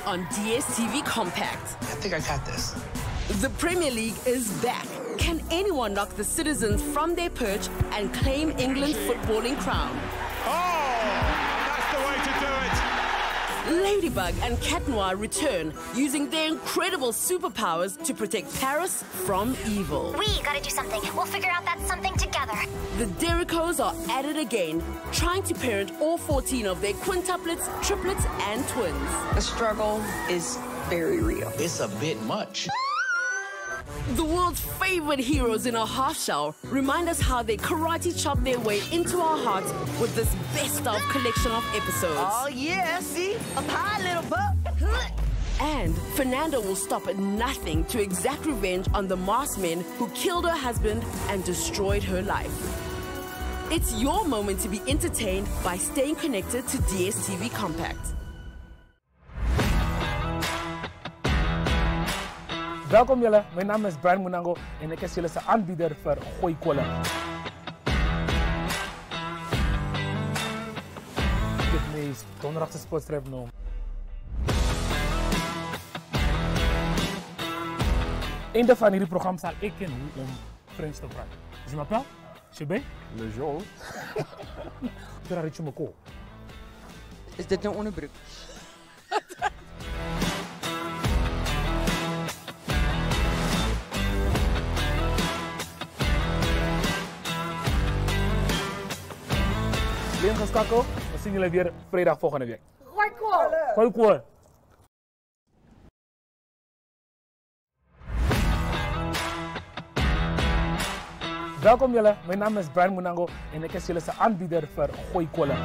On DSTV Compact. I think I got this. The Premier League is back. Can anyone knock the citizens from their perch and claim England's footballing crown? That's the way to do it. Ladybug and Cat Noir return, using their incredible superpowers to protect Paris from evil. We gotta do something. We'll figure out that something together. The Derricos are at it again, trying to parent all 14 of their quintuplets, triplets, and twins. The struggle is very real. It's a bit much. The world's favorite heroes in a half shell remind us how they karate chop their way into our hearts with this best of collection of episodes. Oh yeah, see? Up high, little buck. And Fernando will stop at nothing to exact revenge on the masked men who killed her husband and destroyed her life. It's your moment to be entertained by staying connected to DSTV Compact. Welkom julle, my naam is Brian Munango en ek is julle se aanbieder vir Gooi Kolle. Dit is donderdag se sportstrip nou. Einde van hierdie program sal ek en hoe om Frans te praat. Is jy m'appel? Is jy by? Le Jean. Jy raak iets meko. Is dit nou onderbroek? Bly ingeskakel. Ons sien julle weer Vrydag volgende week. Gooi kool. Gooi kool. Welkom julle, my naam is Brian Munango en ek is julle se aanbieder vir Gooi Kolle.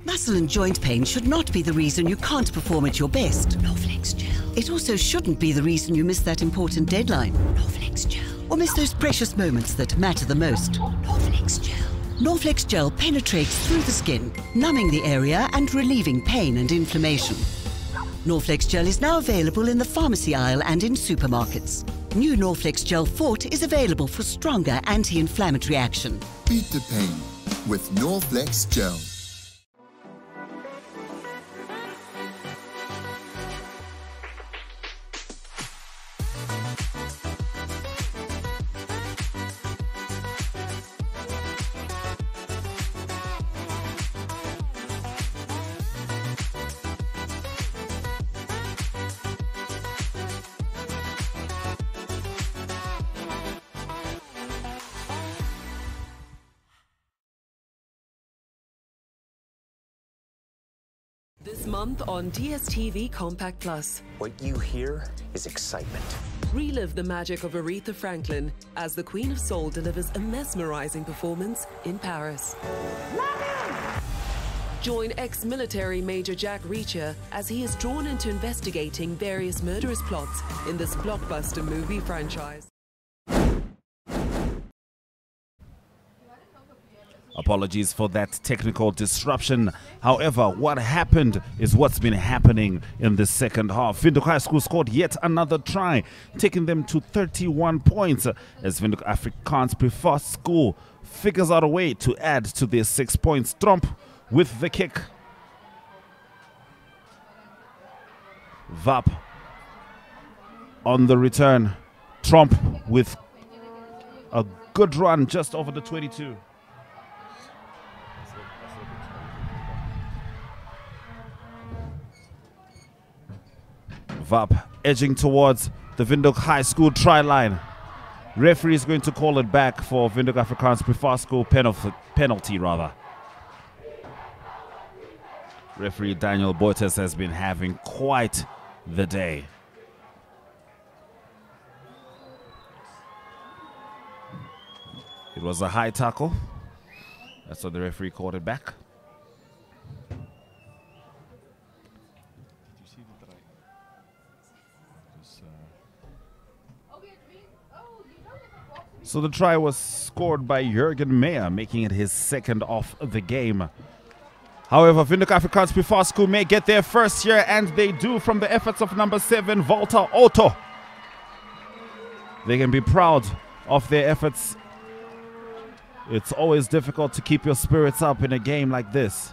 Muscle and joint pain should not be the reason you can't perform at your best. Norflex Gel. It also shouldn't be the reason you miss that important deadline. Norflex Gel. Or miss those precious moments that matter the most. Norflex Gel. Norflex Gel penetrates through the skin, numbing the area and relieving pain and inflammation. Norflex Gel is now available in the pharmacy aisle and in supermarkets. New Norflex Gel Fort is available for stronger anti-inflammatory action. Beat the pain with Norflex Gel. This month on DSTV Compact Plus. What you hear is excitement. Relive the magic of Aretha Franklin as the Queen of Soul delivers a mesmerizing performance in Paris. Join ex-military Major Jack Reacher as he is drawn into investigating various murderous plots in this blockbuster movie franchise. Apologies for that technical disruption. However, what happened is what's been happening in the second half. Windhoek High School scored yet another try, taking them to 31 points as Windhoek Afrikaans Prefast School figures out a way to add to their 6 points. Tromp with the kick. Vap on the return. Tromp with a good run just over the 22. Vap edging towards the Windhoek High School try line. Referee is going to call it back for Windhoek Afrikaans Prefast School penalty rather. Referee Daniel Boites has been having quite the day. It was a high tackle. That's why the referee called it back. So the try was scored by Jurgen Meyer, making it his second of the game. However, Windhoek Afrikaans Prefast School may get their first here, and they do from the efforts of number 7, Walter Otto. They can be proud of their efforts. It's always difficult to keep your spirits up in a game like this.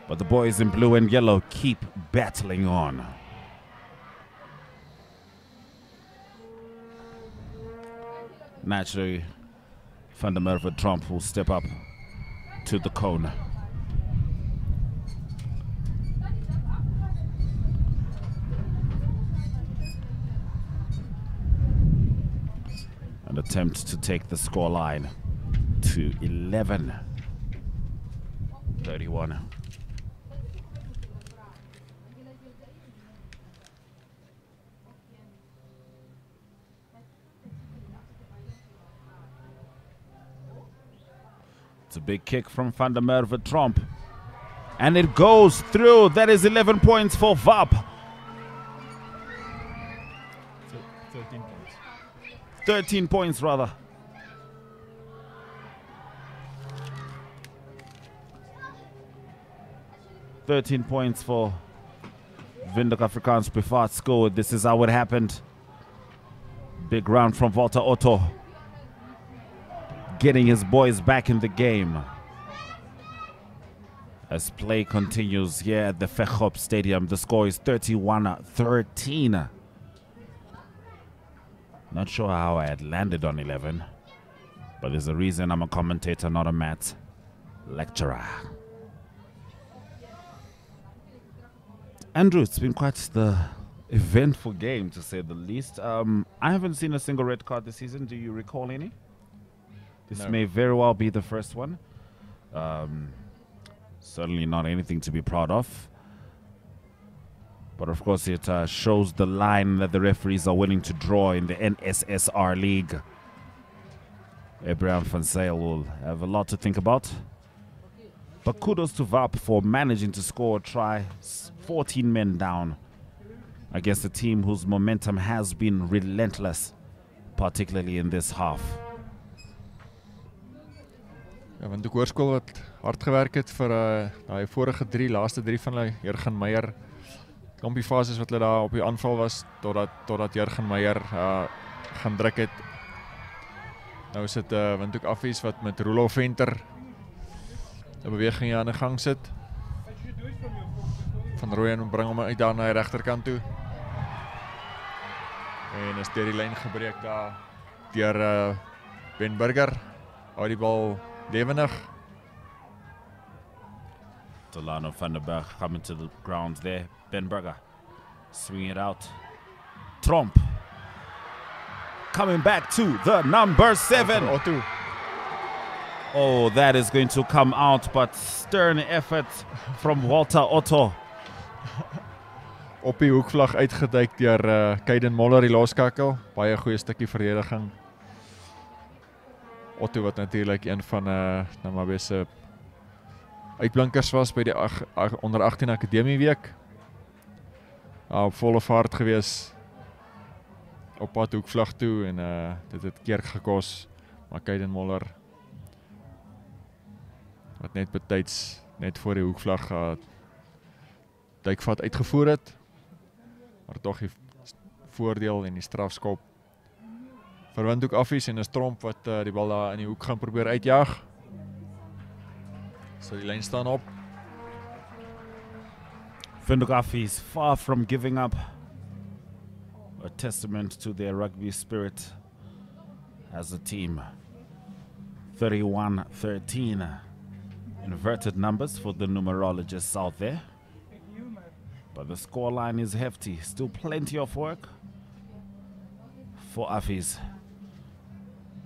But the boys in blue and yellow keep battling on. Naturally, Van der Merwe Tromp will step up to the cone. An attempt to take the scoreline to 11-31. It's a big kick from Van der Merwe Tromp. And it goes through. That is 11 points for VAP. 13 points. 13 points rather. $13 points for Windhoek Afrikaans Prefast School. This is how it happened. Big round from Walter Otto, getting his boys back in the game. As play continues here at the Veghop Stadium, the score is 31-13. Not sure how I had landed on 11, but there's a reason I'm a commentator, not a maths lecturer. Andrew, it's been quite the eventful game, to say the least. I haven't seen a single red card this season. Do you recall any? This No. may very well be the first one. Certainly not anything to be proud of. But of course it shows the line that the referees are willing to draw in the NSSR League. Abraham van Zyl will have a lot to think about. But kudos to VAP for managing to score a try, 14 men down, against a team whose momentum has been relentless, particularly in this half. Ja, want die hoërskool wat hard gewerk het vir die vorige laaste drie van hulle, Jurgen Meyer, kampiefases wat hulle daar op die aanval was, totdat Jurgen Meyer gaan druk het. Nou is dit Windhoek Affies wat met Roelof Venter 'n beweging aan die gang sit. Van Rooyen bring hom uit daar na die regterkant toe. En is deur die lyn gebreek daar deur Ben Burger. Hou die bal levendig. Delano van der Berg coming to the ground there. Ben Burger swinging it out. Tromp coming back to the number 7. Otto. Oh, that is going to come out, but stern effort from Walter Otto. Op die hoekvlag uitgeduik deur Caden Moller die laaskakel. Baie goeie stukkie verdediging. Otto wat natuurlik een van Namabe se uitblinkers was by die onder 18 akademieweek. Op volle vaart gewees op pad hoekvlag toe en dit het keer gekos, maar Caden Moller wat net betyds net voor die hoekvlag duikvat uitgevoer het, maar tog die voordeel en die strafskop vir Windhoek Affies en 'n Stromp wat die bal daar in die hoek gaan probeer uitjaag. So die lyn staan op. Windhoek Affies far from giving up. A testament to their rugby spirit as a team. 31-13. Inverted numbers for the numerologists out there. But the scoreline is hefty. Still plenty of work for Affies.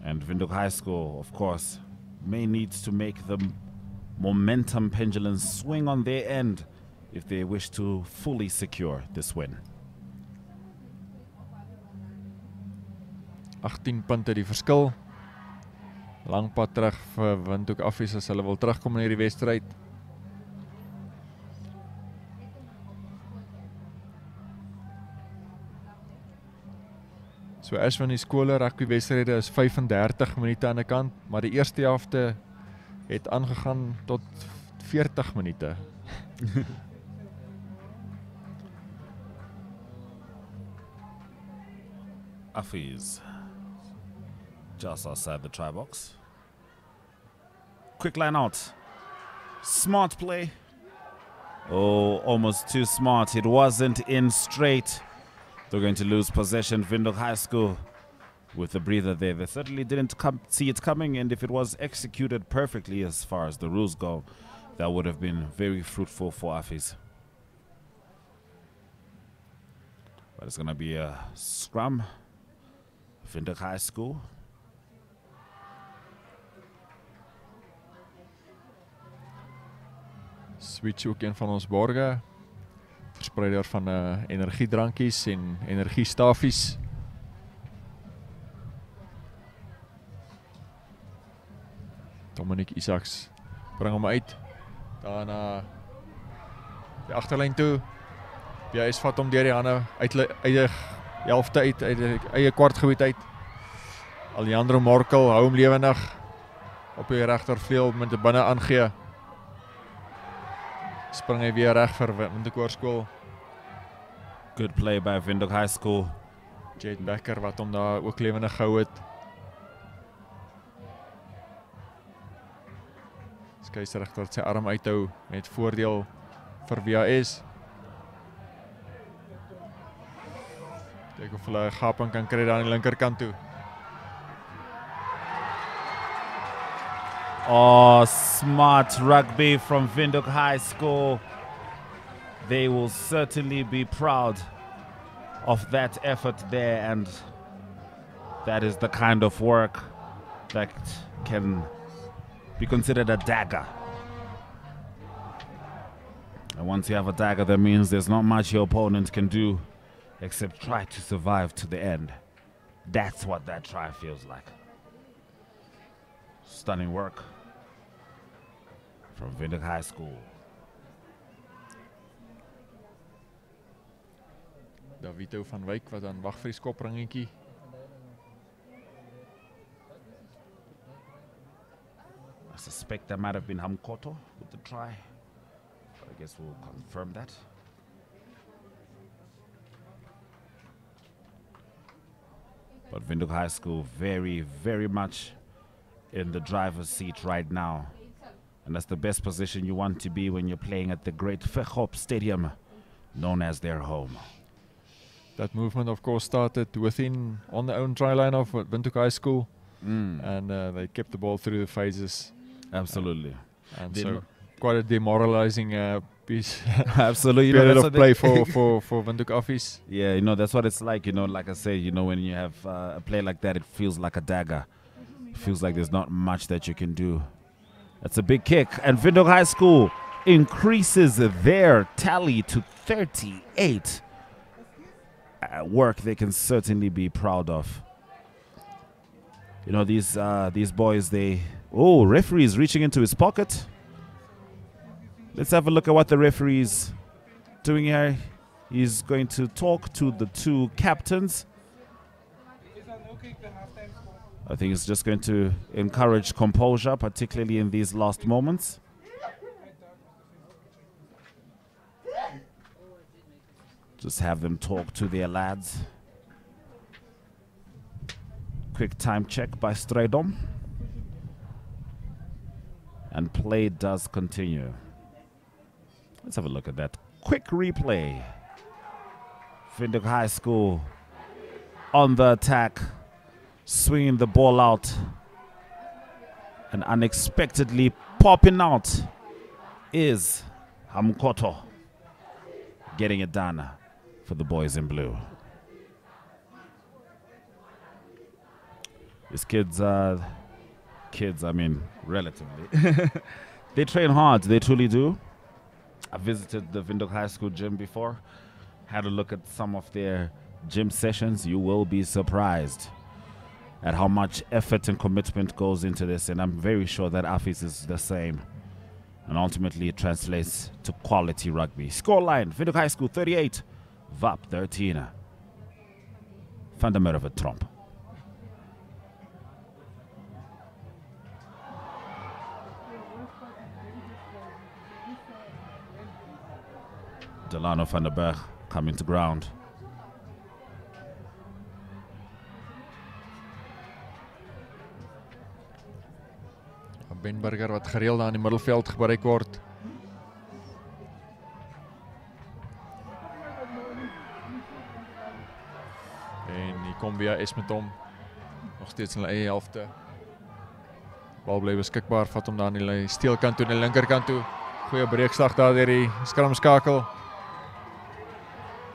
And Windhoek High School, of course, may need to make the momentum pendulum swing on their end if they wish to fully secure this win. 18 punte die verskil. Lang pad terug vir Windhoek Affies as hulle wil terugkom in hierdie wedstryd. So Ashwin die skole rugby wedstryde is 35 minute aan die kant, maar die eerste helfte het aangegaan tot 40 minute. Affies just outside the try box. Quick line out. Smart play. Oh, almost too smart. It wasn't in straight. They're going to lose possession. Windhoek High School with the breather there. They certainly didn't see it coming, and if it was executed perfectly as far as the rules go, that would have been very fruitful for Affies. But it's going to be a scrum. Windhoek High School. Switch ook een van ons borge. Verspreider van energiedrankies en energiestafies. Dominic Isaacs bring hom uit. Dan die agterlyn toe. Hy vat hom deur die hande uit die helfte uit die eie kwartgebied uit. Alejandro Morkel hou hom lewendig op die regtervleuel met die binne aangee. Spring hy weer reg vir Windhoek Hoërskool. Good play by Windhoek High School. Jade Becker wat hom daar ook lewendig gehou het. Skeieregter wat sy arm uithou met voordeel vir WAS. Kyk of hulle 'n gaping kan kry daar aan die linkerkant toe. Oh, smart rugby from Windhoek High School. They will certainly be proud of that effort there, and that is the kind of work that can be considered a dagger. And once you have a dagger, that means there's not much your opponent can do except try to survive to the end. That's what that try feels like. Stunning work from Windhoek High School. Davito van Wyk wat dan wag vir die skopringetjie. I suspect that might have been Hamkoto with the try. But I guess we'll confirm that. But Windhoek High School very, very much in the driver's seat right now. And that's the best position you want to be when you're playing at the great Vechop Stadium, known as their home. That movement, of course, started on the own try line of Windhoek High School. And they kept the ball through the phases. Absolutely. And so quite a demoralizing piece. Absolutely. Period of play for Windhoek Affies. Yeah, you know, that's what it's like. You know, like I say, you know, when you have a play like that, it feels like a dagger. It feels like there's not much that you can do That's a big kick. And Windhoek High School increases their tally to 38. Work they can certainly be proud of. You know, these boys, they... Oh, referee is reaching into his pocket. Let's have a look at what the referee's doing here. He's going to talk to the two captains. I think he's just going to encourage composure, particularly in these last moments. Just have them talk to their lads. Quick time check by Strydom. And play does continue. Let's have a look at that quick replay. Windhoek High School on the attack, swinging the ball out, and unexpectedly popping out is Hamkoto, getting it done for the boys in blue. These kids, I mean, relatively. They train hard, they truly do. I visited the Windhoek High School gym before, had a look at some of their gym sessions. You will be surprised at how much effort and commitment goes into this, and I'm very sure that Afis is the same. And ultimately it translates to quality rugby. Scoreline, Windhoek High School 38, VAP 13. Van der Merwe Tromp. Delano van der Berg coming to ground. Ben Burger wat gereeld aan die middelveld gebruik word. En hier kom weer is met hom. Nog steeds in die eie helfte. Bal bly beskikbaar, vat hom dan aan die steelkant toe, aan die linkerkant toe. Goeie breekslag daar deur die skramskakel.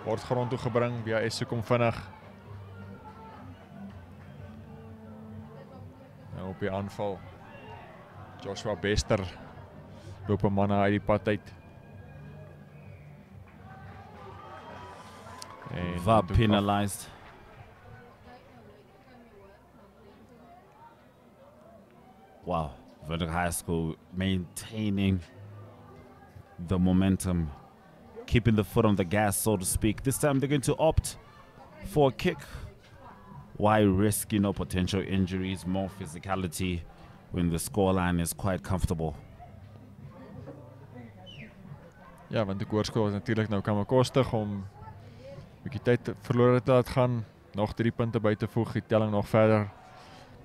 Word grond toe gebring, BAS kom vinnig. Nou op die aanval. Joshua Bester loop 'n man uit die pad uit. VAP penalized. Wow, Windhoek High School maintaining the momentum, keeping the foot on the gas, so to speak. This time they're going to opt for a kick. Why risk, potential injuries, more physicality when the scoreline is quite comfortable? Ja, want die koerskool is natuurlijk nou kan bekostig om 'n bietjie tyd verlore te laat gaan, nog 3 punte by te voeg, die telling nog verder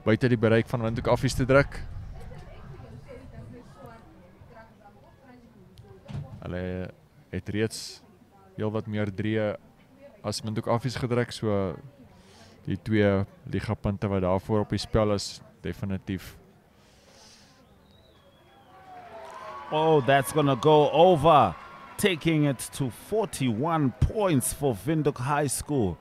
buite die bereik van Windhoek Affies te druk. Hulle het reeds heel wat meer 3 as Windhoek Affies gedruk, so die 2 ligapunte wat daarvoor op die spel is, definitief. Oh, that's going to go over, taking it to 41 points for Windhoek High School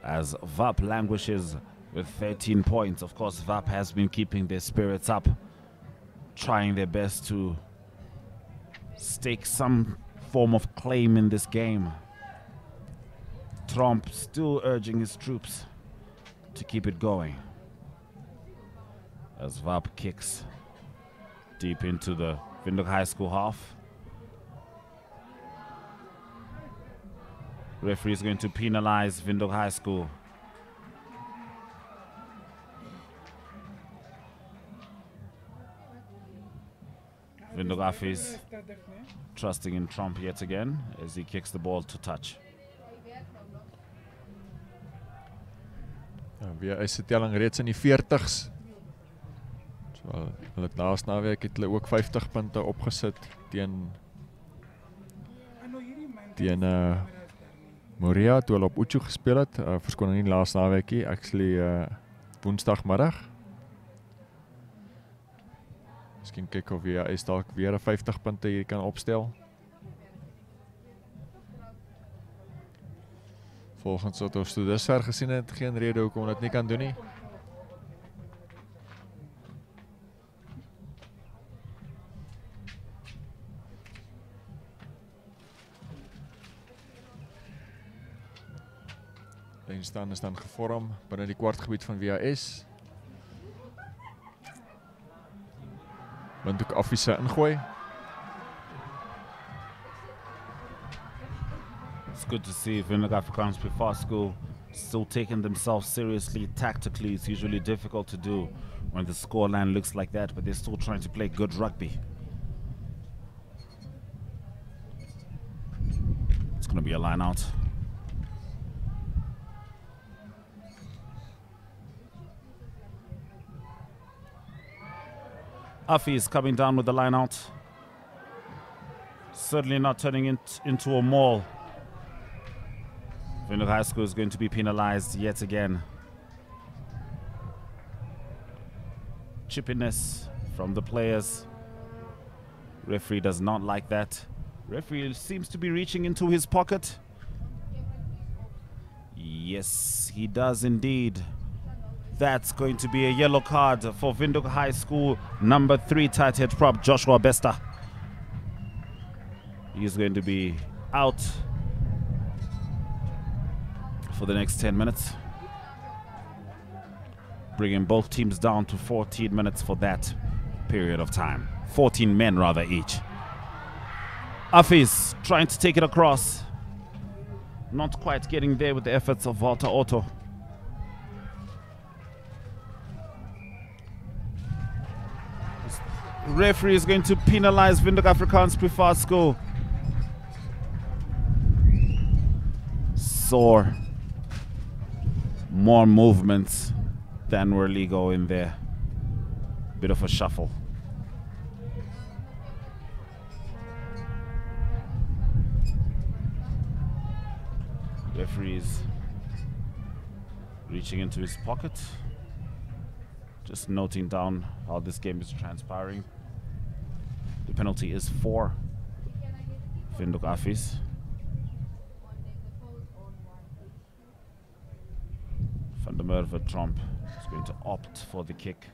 as VAP languishes with 13 points. Of course, VAP has been keeping their spirits up, trying their best to stake some form of claim in this game. Tromp still urging his troops to keep it going as VAP kicks deep into the Windhoek High School half. Referee is going to penalize Windhoek High School. Windhoek Affies trusting in Tromp yet again as he kicks the ball to touch. Weer is die telling reeds in die 40s. So, hulle het laas naweek het hulle ook 50 punte opgesit teen Moria toe hulle op Uchu gespeel het. Verskoning nie laas naweekie, actually woensdagmiddag. Miskien kyk of hy dalk weer 50 punte hier kan opstel. Volgens wat ons tot dusver gesien het, geen rede hoekom dit nie kan doen nie. Lynstand is dan gevorm binne die kwartgebied van WAS. Windhoek Affie se ingooi. It's good to see Windhoek Afrikaans Privaat School still taking themselves seriously tactically. It's usually difficult to do when the scoreline looks like that, but they're still trying to play good rugby. It's going to be a line out. Affie is coming down with the line out. Certainly not turning it into a maul. Windhoek High School is going to be penalized yet again. Chippiness from the players. Referee does not like that. Referee seems to be reaching into his pocket. Yes, he does indeed. That's going to be a yellow card for Windhoek High School number 3 tight head prop Joshua Bester. He's going to be out for the next 10 minutes. Bringing both teams down to 14 minutes for that period of time. 14 men rather each. Affie's trying to take it across. Not quite getting there with the efforts of Walter Otto. Referee is going to penalize Windhoek Afrikaans Privaat School. Sore. More movements than were legal in there. Bit of a shuffle. Referee is reaching into his pocket. Just noting down how this game is transpiring. The penalty is for Windhoek Affies. Van der Merwe Tromp is going to opt for the kick.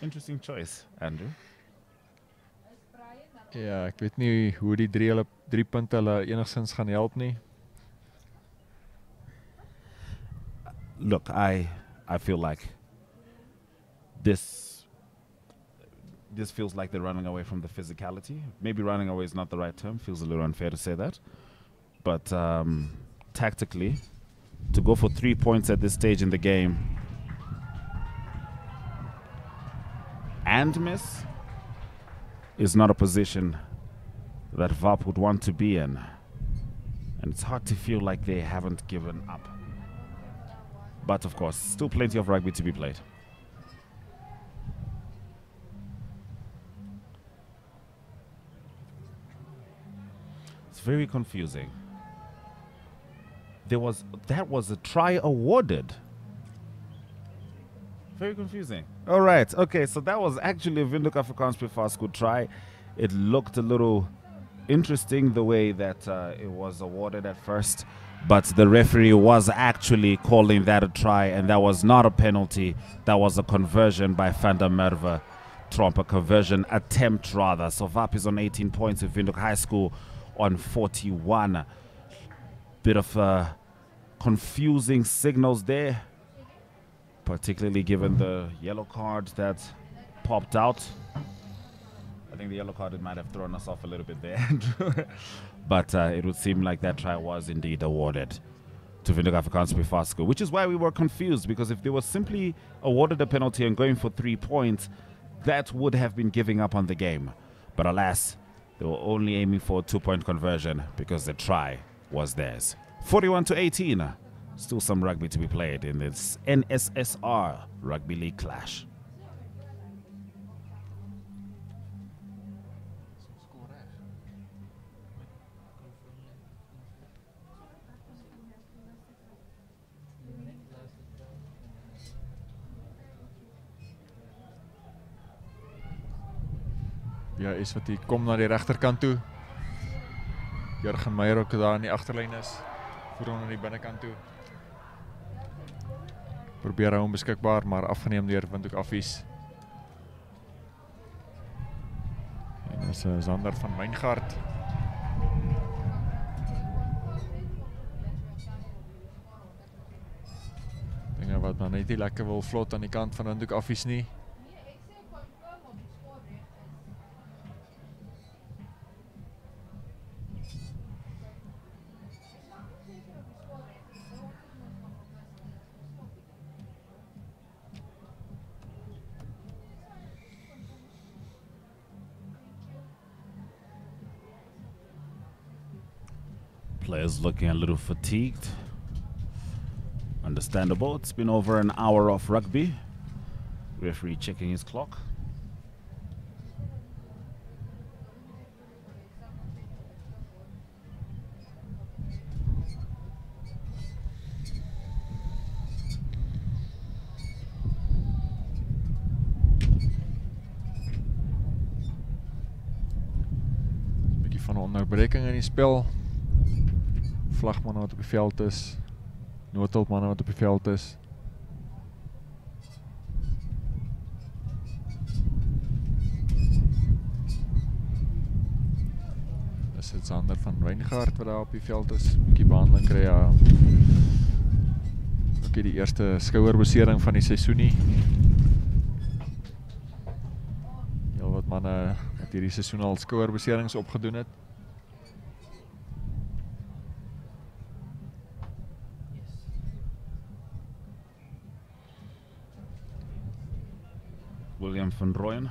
Interesting choice, Andrew. Ja, ek weet nie hoe die drie punte hulle enigstens gaan help nie. Look, I feel like this feels like they're running away from the physicality. Maybe running away is not the right term. Feels a little unfair to say that. But tactically, to go for 3 points at this stage in the game and miss is not a position that VAP would want to be in. And it's hard to feel like they haven't given up. But of course, still plenty of rugby to be played. It's very confusing. That was a try awarded. Very confusing. All right. Okay. So that was actually a Windhoek Afrikaans Privaat School try. It looked a little interesting the way that it was awarded at first, but the referee was actually calling that a try, and that was not a penalty. That was a conversion by Van der Merwe Tromp, a conversion attempt rather. So VAP is on 18 points with Windhoek High School on 41. Bit of confusing signals there, particularly given the yellow card that popped out. I think the yellow card might have thrown us off a little bit there, Andrew. But it would seem like that try was indeed awarded to Windhoek Afrikaans Privaat School, which is why we were confused, because if they were simply awarded a penalty and going for 3 points, that would have been giving up on the game. But alas, they were only aiming for a 2-point conversion because the try was theirs. 41-18. Still some rugby to be played in this NSSR Rugby League clash. Ja, is wat hy kom na die regterkant toe. Jurgen Meyer ook daar in die agterlyn is. Voer hom na die binnekant toe. Probeer hom beskikbaar, maar afgeneem deur Windhoek Affies. En dis Zander van Wijngaard. net nie lekker wil vlot aan die kant van Windhoek Affies nie. Players looking a little fatigued. Understandable. It's been over an hour of rugby. Referee checking his clock. Bietjie van 'n onderbreking in die spel. Vlagmanne wat op die veld is. Noodhulpmanne wat op die veld is. Dis dit Sander van Wijngaard wat daar op die veld is. Bietjie behandeling kry. Ook die eerste skouerbesering van die seisoenie. Heel wat manne wat hierdie seisoen al skouerbeserings opgedoen het. William van Rooyen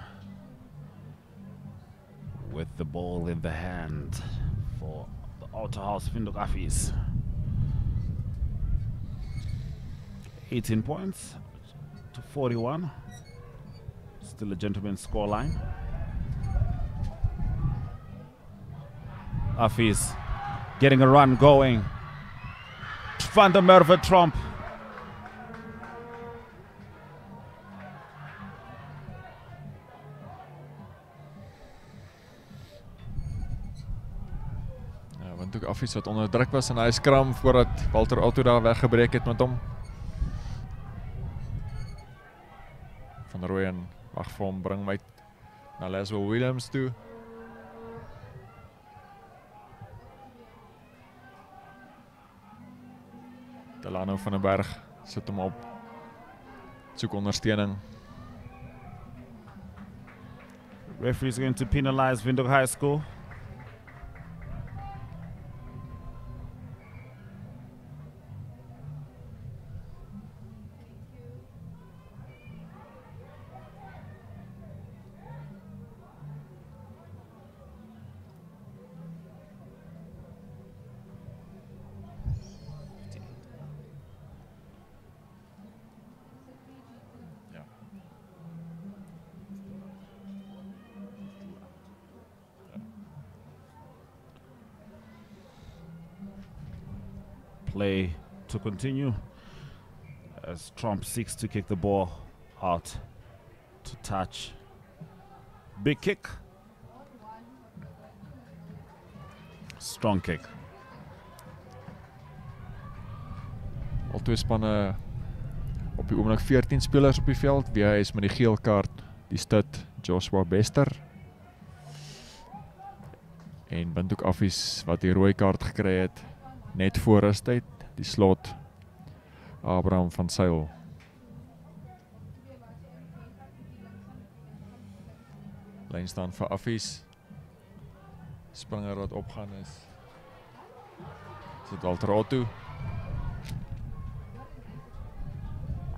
with the ball in the hand for the Outer House Windhoek Affies. 18 points to 41. Still a gentleman's scoreline. Affies getting a run going. Van der Merwe Tromp. Windhoek Affies wat onder druk was en hy skram voordat Walter Otto daar weggebreek het met hom. Van Rooyen wag vir hom, bring my na Laswell Williams toe. Delano van den Berg sit hom op. Soek ondersteuning. Referee is going to penalize Windhoek High School. Play to continue as Trump seeks to kick the ball out to touch. Big kick. Strong kick. Al twee spanne op die oomblik 14 spelers op die veld. WHS met die geel kaart, die stud Joshua Bester. En Windhoek Affies wat die rooi kaart gekry het net voor rustyd, die slot Abraham van Sail. Lyn staan vir Affies. Springer wat opgaan is dit Walter Otto.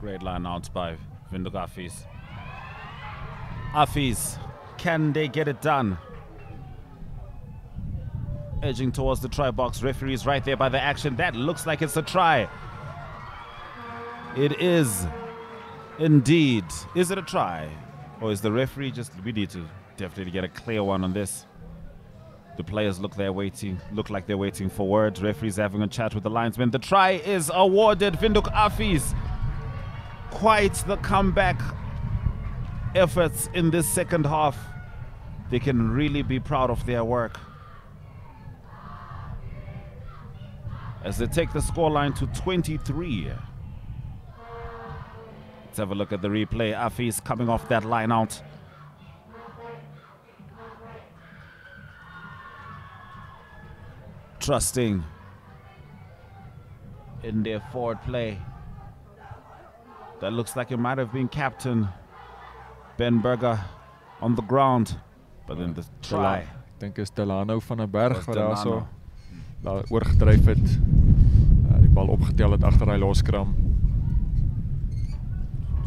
Great line out by Windhoek Affies. Affies, can they get it done? Edging towards the try box. Referee is right there by the action. That looks like it's a try. It is indeed. Is it a try? Or is the referee just... We need to definitely get a clear one on this. The players look like they're waiting for word. Referee's having a chat with the linesman. The try is awarded. Windhoek Affies. Quite the comeback efforts in this second half. They can really be proud of their work as they take the scoreline to 23. Let's have a look at the replay. Affies coming off that line out. Trusting in their forward play. That looks like it might have been Captain Ben Berger on the ground. But then the try. Ek dink is Delano van der Berg wat daar so Delano. oorgedryf het. Die bal opgetel het agter hy loskram.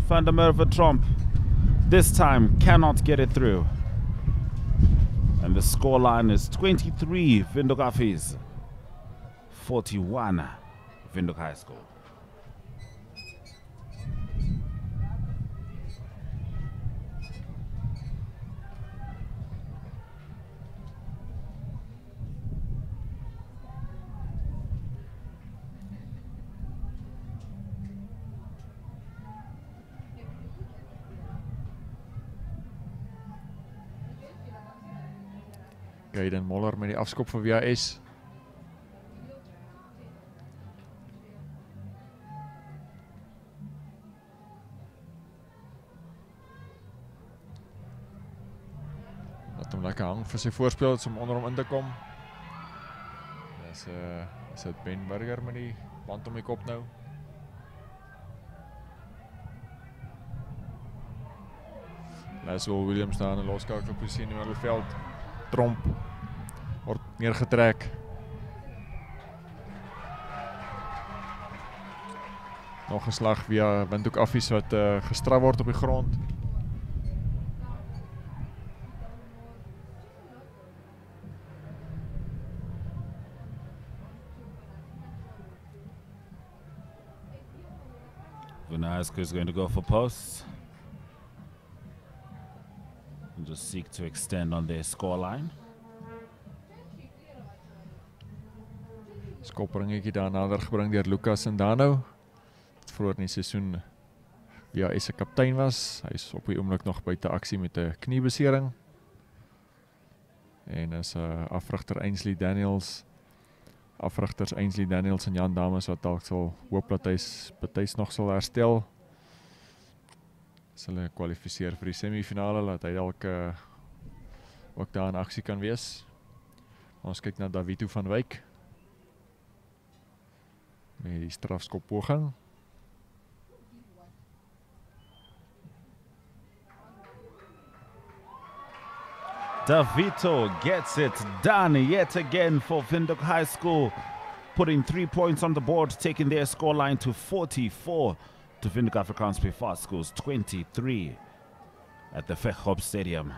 Van der Merwe Tromp this time cannot get it through. And the scoreline is 23 Windhoek Affis, 41 Windhoek High School. Gaiden Moller met die afskop vir WAS. Laat hom lekker hang vir sy voorspel om onder hom in te kom. Dis dit Ben Berger met die band om die kop nou. Laswell Williams daar in 'n loskakelposisie in die middelveld. Tromp word neergetrek. Nog 'n slag via Windhoek Affis wat gestraf word op die grond. Vanaska is going to go for posts. And just seek to extend on their scoreline. Skopringetjie daar nader gebring deur Lucas Ndano. Wat vroeër in die seisoen WAS se kaptein was. Hy is op die oomblik nog buite aksie met 'n kniebesering. En is afrigter Ainsley Daniels. Afrigters Ainsley Daniels en Jan Dames wat dalk sal hoop dat hy nog sal herstel. As hulle kwalifiseer vir die semifinale, laat hy dalk ook daar in aksie kan wees. Ons kyk na Davito van Wyk met die strafskoppoging. Davito gets it done yet again for Windhoek High School, putting 3 points on the board, taking their scoreline to 44. To Windhoek Afrikaans Privaat Schools 23 at the Veghop Stadium.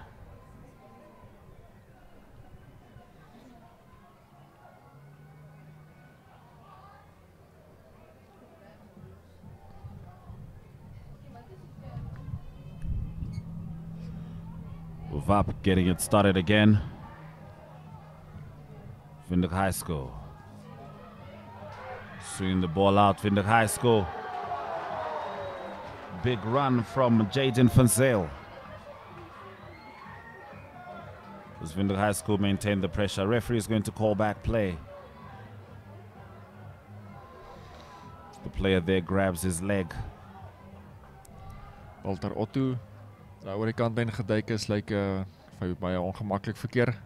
VAP getting it started again. Windhoek High School. Swinging the ball out, Windhoek High School. Big run from Jaden van Zyl. As Windhoek High School maintain the pressure. Referee is going to call back play. The player there grabs his leg. Walter Otto, daar oor die kantlyn geduik is, lyk baie ongemaklik verkeer.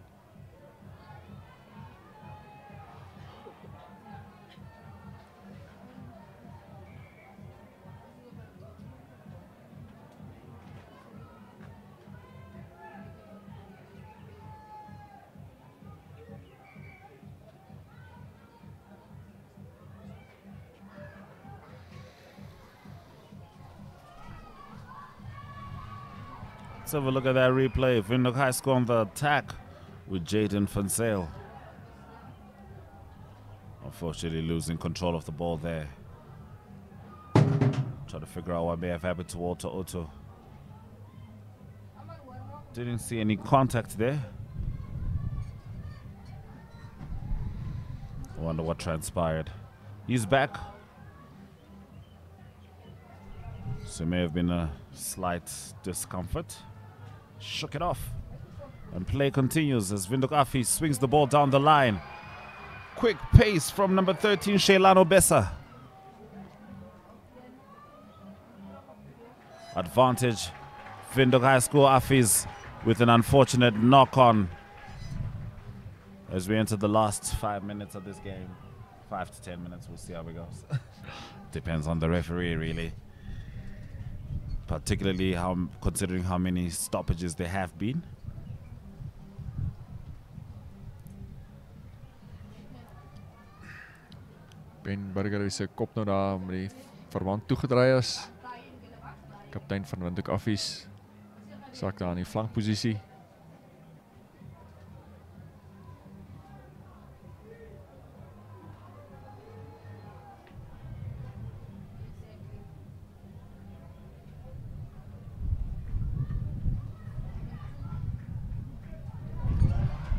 Let's have a look at that replay. Windhoek High School on the attack with Jaden van Zyl. Unfortunately losing control of the ball there. Try to figure out what may have happened to Walter Otto. Didn't see any contact there. I wonder what transpired. He's back. So it may have been a slight discomfort. Shook it off. And play continues as Windhoek Affis swings the ball down the line. Quick pace from number 13, Sheilano Bessa. Advantage, Windhoek High School Affis with an unfortunate knock-on as we enter the last 5 minutes of this game. 5 to 10 minutes, we'll see how it goes. Depends on the referee, really. particularly considering how many stoppages there have been. Ben Burger is 'n kop nou daar met die verwant toegedraai is. Kaptein van Windhoek Affies sak daar in die flankposisie.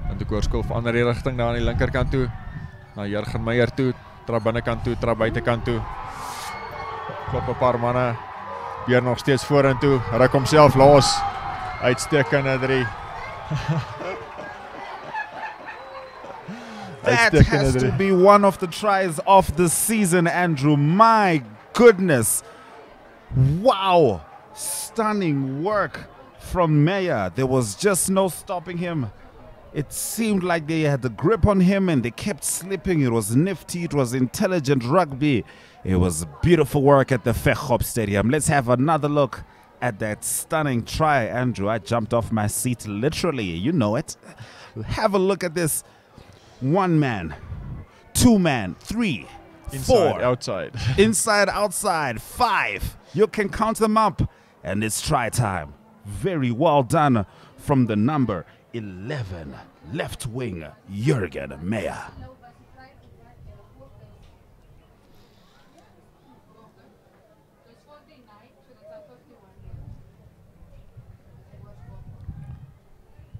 Windhoek Hoërskool verander die rigting daar aan die linkerkant toe. Na Jurgen Meyer toe, trap binnekant toe, trap buitekant toe. Klop 'n paar manne. Weer nog steeds vorentoe, ruk homself los. Uitstekende 3. That has to be one of the tries of the season, Andrew. My goodness. Wow. Stunning work from Meyer. There was just no stopping him. It seemed like they had the grip on him and they kept slipping. It was nifty. It was intelligent rugby. It was beautiful work at the Veghop Stadium. Let's have another look at that stunning try, Andrew. I jumped off my seat literally. You know it. Have a look at this. 1 man, 2 man, 3, inside, 4, outside. Inside, outside, 5. You can count them up. And it's try time. Very well done from the number 11 left wing, Jurgen Meyer.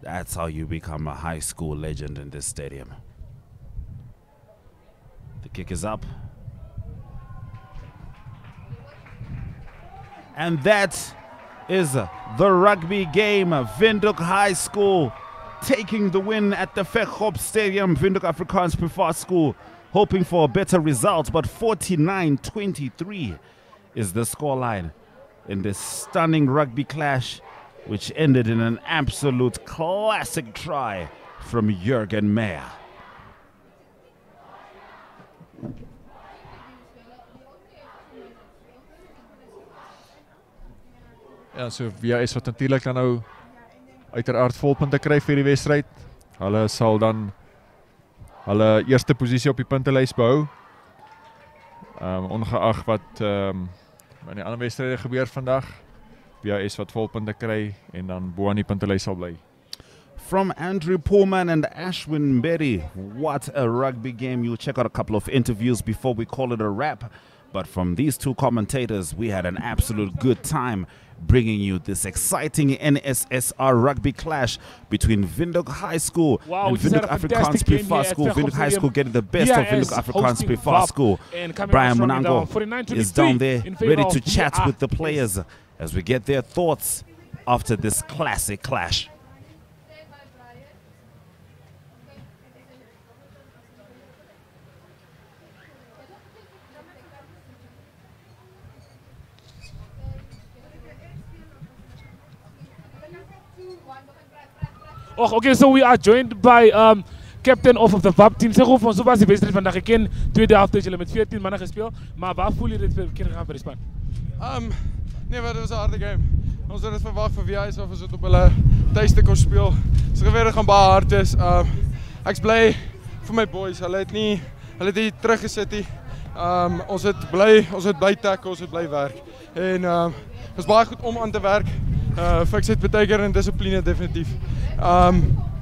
That's how you become a high school legend in this stadium. The kick is up. And that is the rugby game. Windhoek High School taking the win at the Veghop Stadium. Windhoek Afrikaans Privaat School hoping for a better result, but 49-23 is the scoreline in this stunning rugby clash, which ended in an absolute classic try from Jurgen Meyer. Ja, so VS wat natuurlik dan nou uiteraard volpunte kry vir die wedstryd. Hulle sal dan hulle eerste posisie op die puntelys behou. Ongeag wat in die ander wedstryde gebeur vandag. VS wat volpunte kry en dan bo aan die puntelys sal bly. From Andrew Pullman and Ashwin Mbedi, what a rugby game. You'll check out a couple of interviews before we call it a wrap. But from these two commentators, we had an absolute good time bringing you this exciting NSSR rugby clash between Windhoek High School and Windhoek Afrikaans Privaat School. Windhoek High School getting the best of Windhoek Afrikaans Privaat School. Brian Munango is down there ready to chat with the players as we get their thoughts after this classic clash. Oh, okay, so we are joined by captain of the VAP team. Zeg van zo was die wedstrijd vandaag. Ik ken tweede helft jullie met 14 mannen gespeeld, maar waar voel je dit voor keer gaan voor de span? Nee, maar dit was een harde game. Ons het verwacht van VS of ons het op hulle tuiste kon speel. Ze geweer gaan baie hard is. Ek's bly vir my boys. Hulle het nie teruggesit nie. Ons het bly tackle, ons het bly werk. En was baie goed om aan te werk. Fikset betyker en dissipline definitief.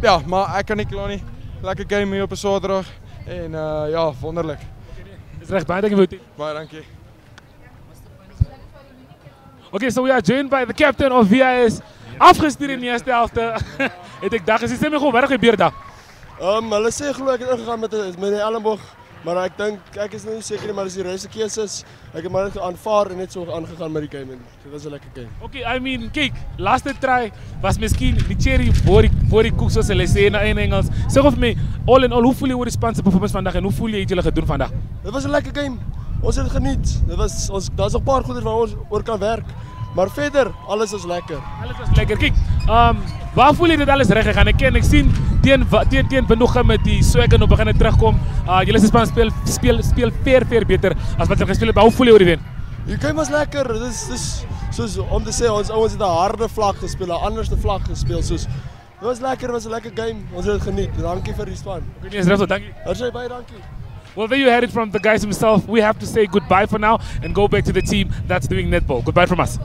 Ja, maar ek kan nie kla nie. Lekker game hier op 'n Saterdag en ja, wonderlik. Dis reg, baie dankie vir dit. Baie dankie. Okay, so we are joined by the captain of VIS. Afgestuur in die eerste helfte. Het ek dag gesê, sê my gou, wat het gebeur daar? Hulle sê glo ek het ingegaan met die elleboog, maar ek dink ek is nou nie seker nie, maar dis die regte keuses. Ek het maar net aanvaar en net so aangegaan met die game en dit was 'n lekker game. Okay, I mean, kyk, laaste try was miskien die cherry voor die koek soos hulle sê in Engels. Sê vir my, all in all, hoe voel jy oor die span se performance vandag en hoe voel jy het julle gedoen vandag? Dit was 'n lekker game. Ons het geniet. Daar's nog 'n paar goeie waar ons oor kan werk. Maar verder, alles is lekker. Alles is lekker. Kyk, waar voel jy dit alles reg gegaan? Ek sien teen Windhoek met die swagger nou begin terugkom. Julle span speel veel beter as wat hulle gespeel het. Hoe voel jy oor die wen? Die game was lekker. Dis soos om te sê ons ouens het 'n harde vlak gespeel, 'n anderste vlak gespeel soos. Dit was lekker, was 'n lekker game. Ons het dit geniet. Dankie vir die span. Yes, Russell, dankie. Baie dankie. Well, there you had it from the guys himself. We have to say goodbye for now and go back to the team that's doing netball. Goodbye from us.